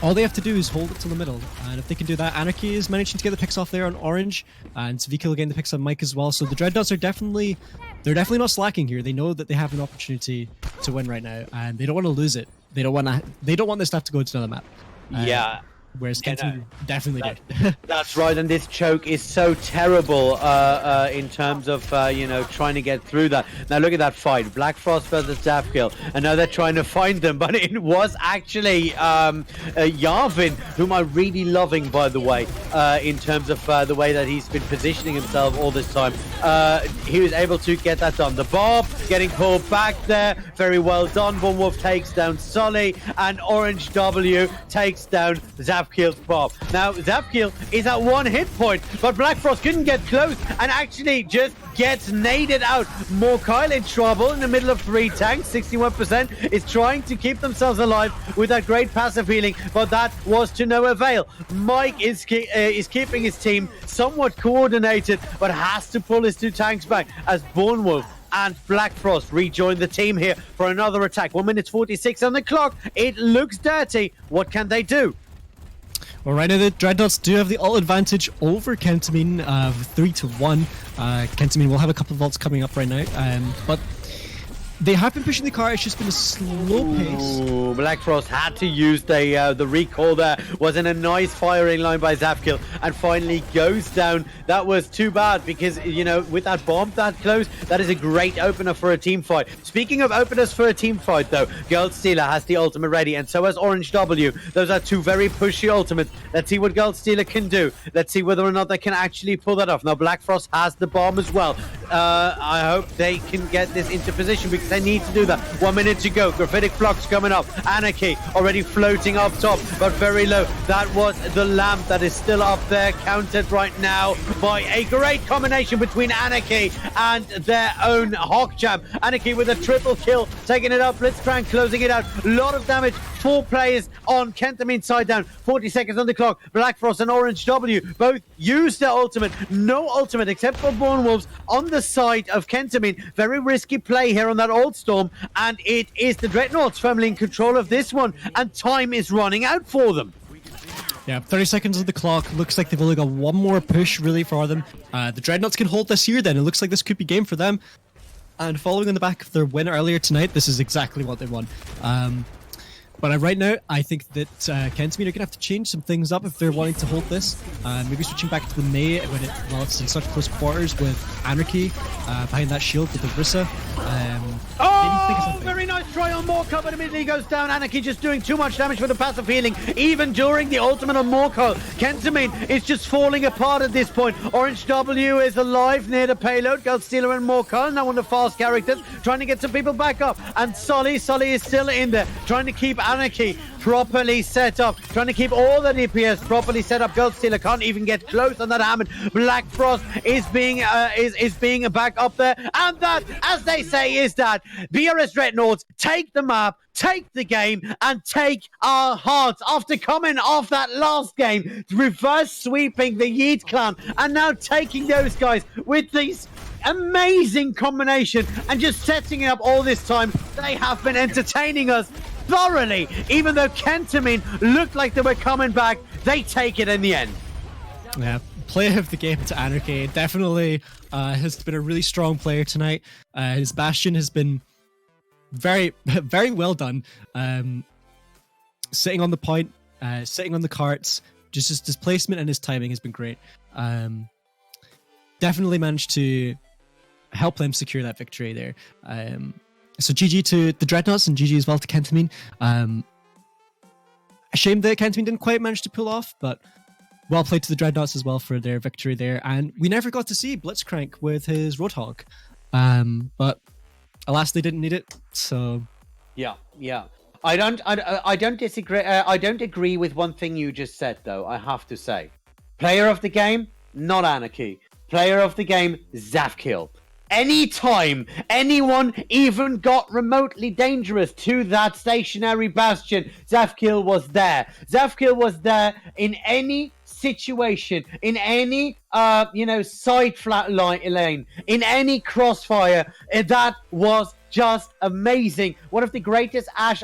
All they have to do is hold it to the middle, and if they can do that, Anarchy is managing to get the picks off there on Orange, and Svikil getting the picks on Mike as well. So the Dreadnoughts are definitely not slacking here. They know that they have an opportunity to win right now, and they don't want to lose it. They don't want this to have to go to another map. Yeah. Whereas Kentamine definitely did. That's right, and this choke is so terrible in terms of, trying to get through that. Now look at that fight, Black Frost versus Zafkill, and now they're trying to find them, but it was actually Yarvin, whom I'm really loving, by the way, in terms of the way that he's been positioning himself all this time. He was able to get that done. The Bob getting pulled back there, very well done. Bournemouth takes down Sully, and Orange W takes down Zafkill. Bob. Now, Zapkill is at 1 hit point, but Black Frost couldn't get close and actually just gets naded out. Morkyle in trouble in the middle of 3 tanks. 61% is trying to keep themselves alive with that great passive healing, but that was to no avail. Mike is keeping his team somewhat coordinated, but has to pull his 2 tanks back as Bournemouth and Black Frost rejoin the team here for another attack. 1 minute 46 on the clock. It looks dirty. What can they do? Well, right now the Dreadnoughts do have the ult advantage over Kentamine, 3-1. Kentamine will have a couple of ults coming up right now, but they have been pushing the car. It's just been a slow pace. Ooh, Black Frost had to use the recall there. Was in a nice firing line by Zapkill, and finally goes down. That was too bad, because with that bomb that close, that is a great opener for a team fight. Speaking of openers for a team fight, though, Goldstealer has the ultimate ready, and so has Orange W. Those are 2 very pushy ultimates. Let's see what Goldstealer can do. Let's see whether or not they can actually pull that off. Now Black Frost has the bomb as well. I hope they can get this into position, because they need to do that. 1 minute to go. Graphitic Flux coming up. Anarchy already floating up top, but very low. That was the lamp that is still up there, countered right now by a great combination between Anarchy and their own Bogchamp. Anarchy with a triple kill, taking it up. Blitzcrank closing it out. A lot of damage. 4 players on Kentamine side down. 40 seconds on the clock. Black Frost and Orange W both use their ultimate. No ultimate except for Born Wolves on the side of Kentamine. Very risky play here on that Old Storm, and it is the Dreadnoughts firmly in control of this one, and time is running out for them. Yeah, 30 seconds on the clock. Looks like they've only got one more push really for them. The Dreadnoughts can hold this here then. It looks like this could be game for them. And following on the back of their win earlier tonight, this is exactly what they want. But right now, I think that Kentamine are going to have to change some things up if they're wanting to hold this. Maybe switching back to the May while it's in such close quarters with Anarchy behind that shield with the Rissa. Very nice try on Morko, but immediately goes down. Anarchy just doing too much damage for the passive healing, even during the ultimate on Morko. Kentamine is just falling apart at this point. Orange W is alive near the payload. Goldstealer and Morko, now one of the fast characters, trying to get some people back up. And Sully is still in there, trying to keep Anarchy properly set up, trying to keep all the DPS properly set up. Goldstealer can't even get close on that Hammond. Black Frost is being back up there, and that, as they say, is that BRS Dreadnoughts take the map, take the game, and take our hearts after coming off that last game, reverse sweeping the Yeet clan, and now taking those guys with these amazing combination and just setting it up all this time. They have been entertaining us thoroughly. Even though Kentamine looked like they were coming back, they take it in the end. Yeah, player of the game to Anarchy. Definitely has been a really strong player tonight. His Bastion has been very, very well done. Sitting on the point, sitting on the carts, just his displacement and his timing has been great. Definitely managed to help them secure that victory there. So GG to the Dreadnoughts and GG as well to Kentamine. A shame that Kentamine didn't quite manage to pull off, but well played to the Dreadnoughts as well for their victory there. And we never got to see Blitzcrank with his Roadhog. But alas, they didn't need it. So yeah. I don't disagree. I don't agree with one thing you just said, though. I have to say, player of the game, not Anarchy. Player of the game, Zafkill. Anytime anyone even got remotely dangerous to that stationary Bastion, Zafkill was there. Zafkill was there in any situation, in any side flat lane, in any crossfire. That was just amazing. One of the greatest Ashe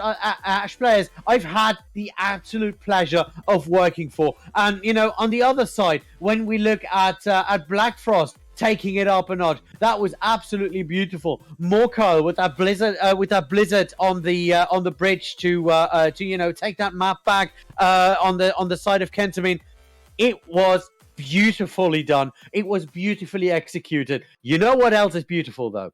players I've had the absolute pleasure of working for. And on the other side, when we look at Black Frost taking it up a notch, that was absolutely beautiful. Morko with that blizzard on the bridge to take that map back on the side of Kentamine. It was beautifully done. It was beautifully executed. You know what else is beautiful though?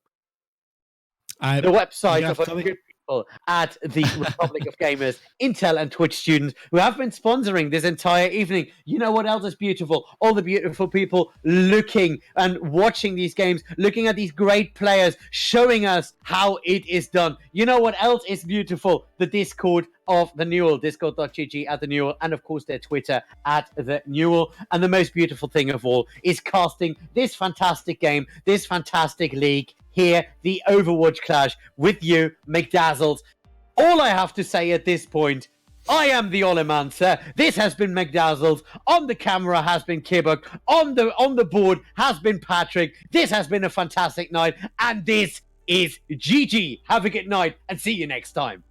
The website of a good people at the Republic of Gamers, Intel and Twitch students who have been sponsoring this entire evening. You know what else is beautiful? All the beautiful people looking and watching these games, looking at these great players, showing us how it is done. You know what else is beautiful? The Discord of the Newell, discord.gg at the Newell, and of course their Twitter at the Newell. And the most beautiful thing of all is casting this fantastic game, this fantastic league here, the Overwatch Clash, with you, McDazzles. All I have to say at this point, I am the Olimancer. This has been McDazzles. On the camera has been Kibbuck. On the board has been Patrick. This has been a fantastic night, and this is GG. Have a good night, and see you next time.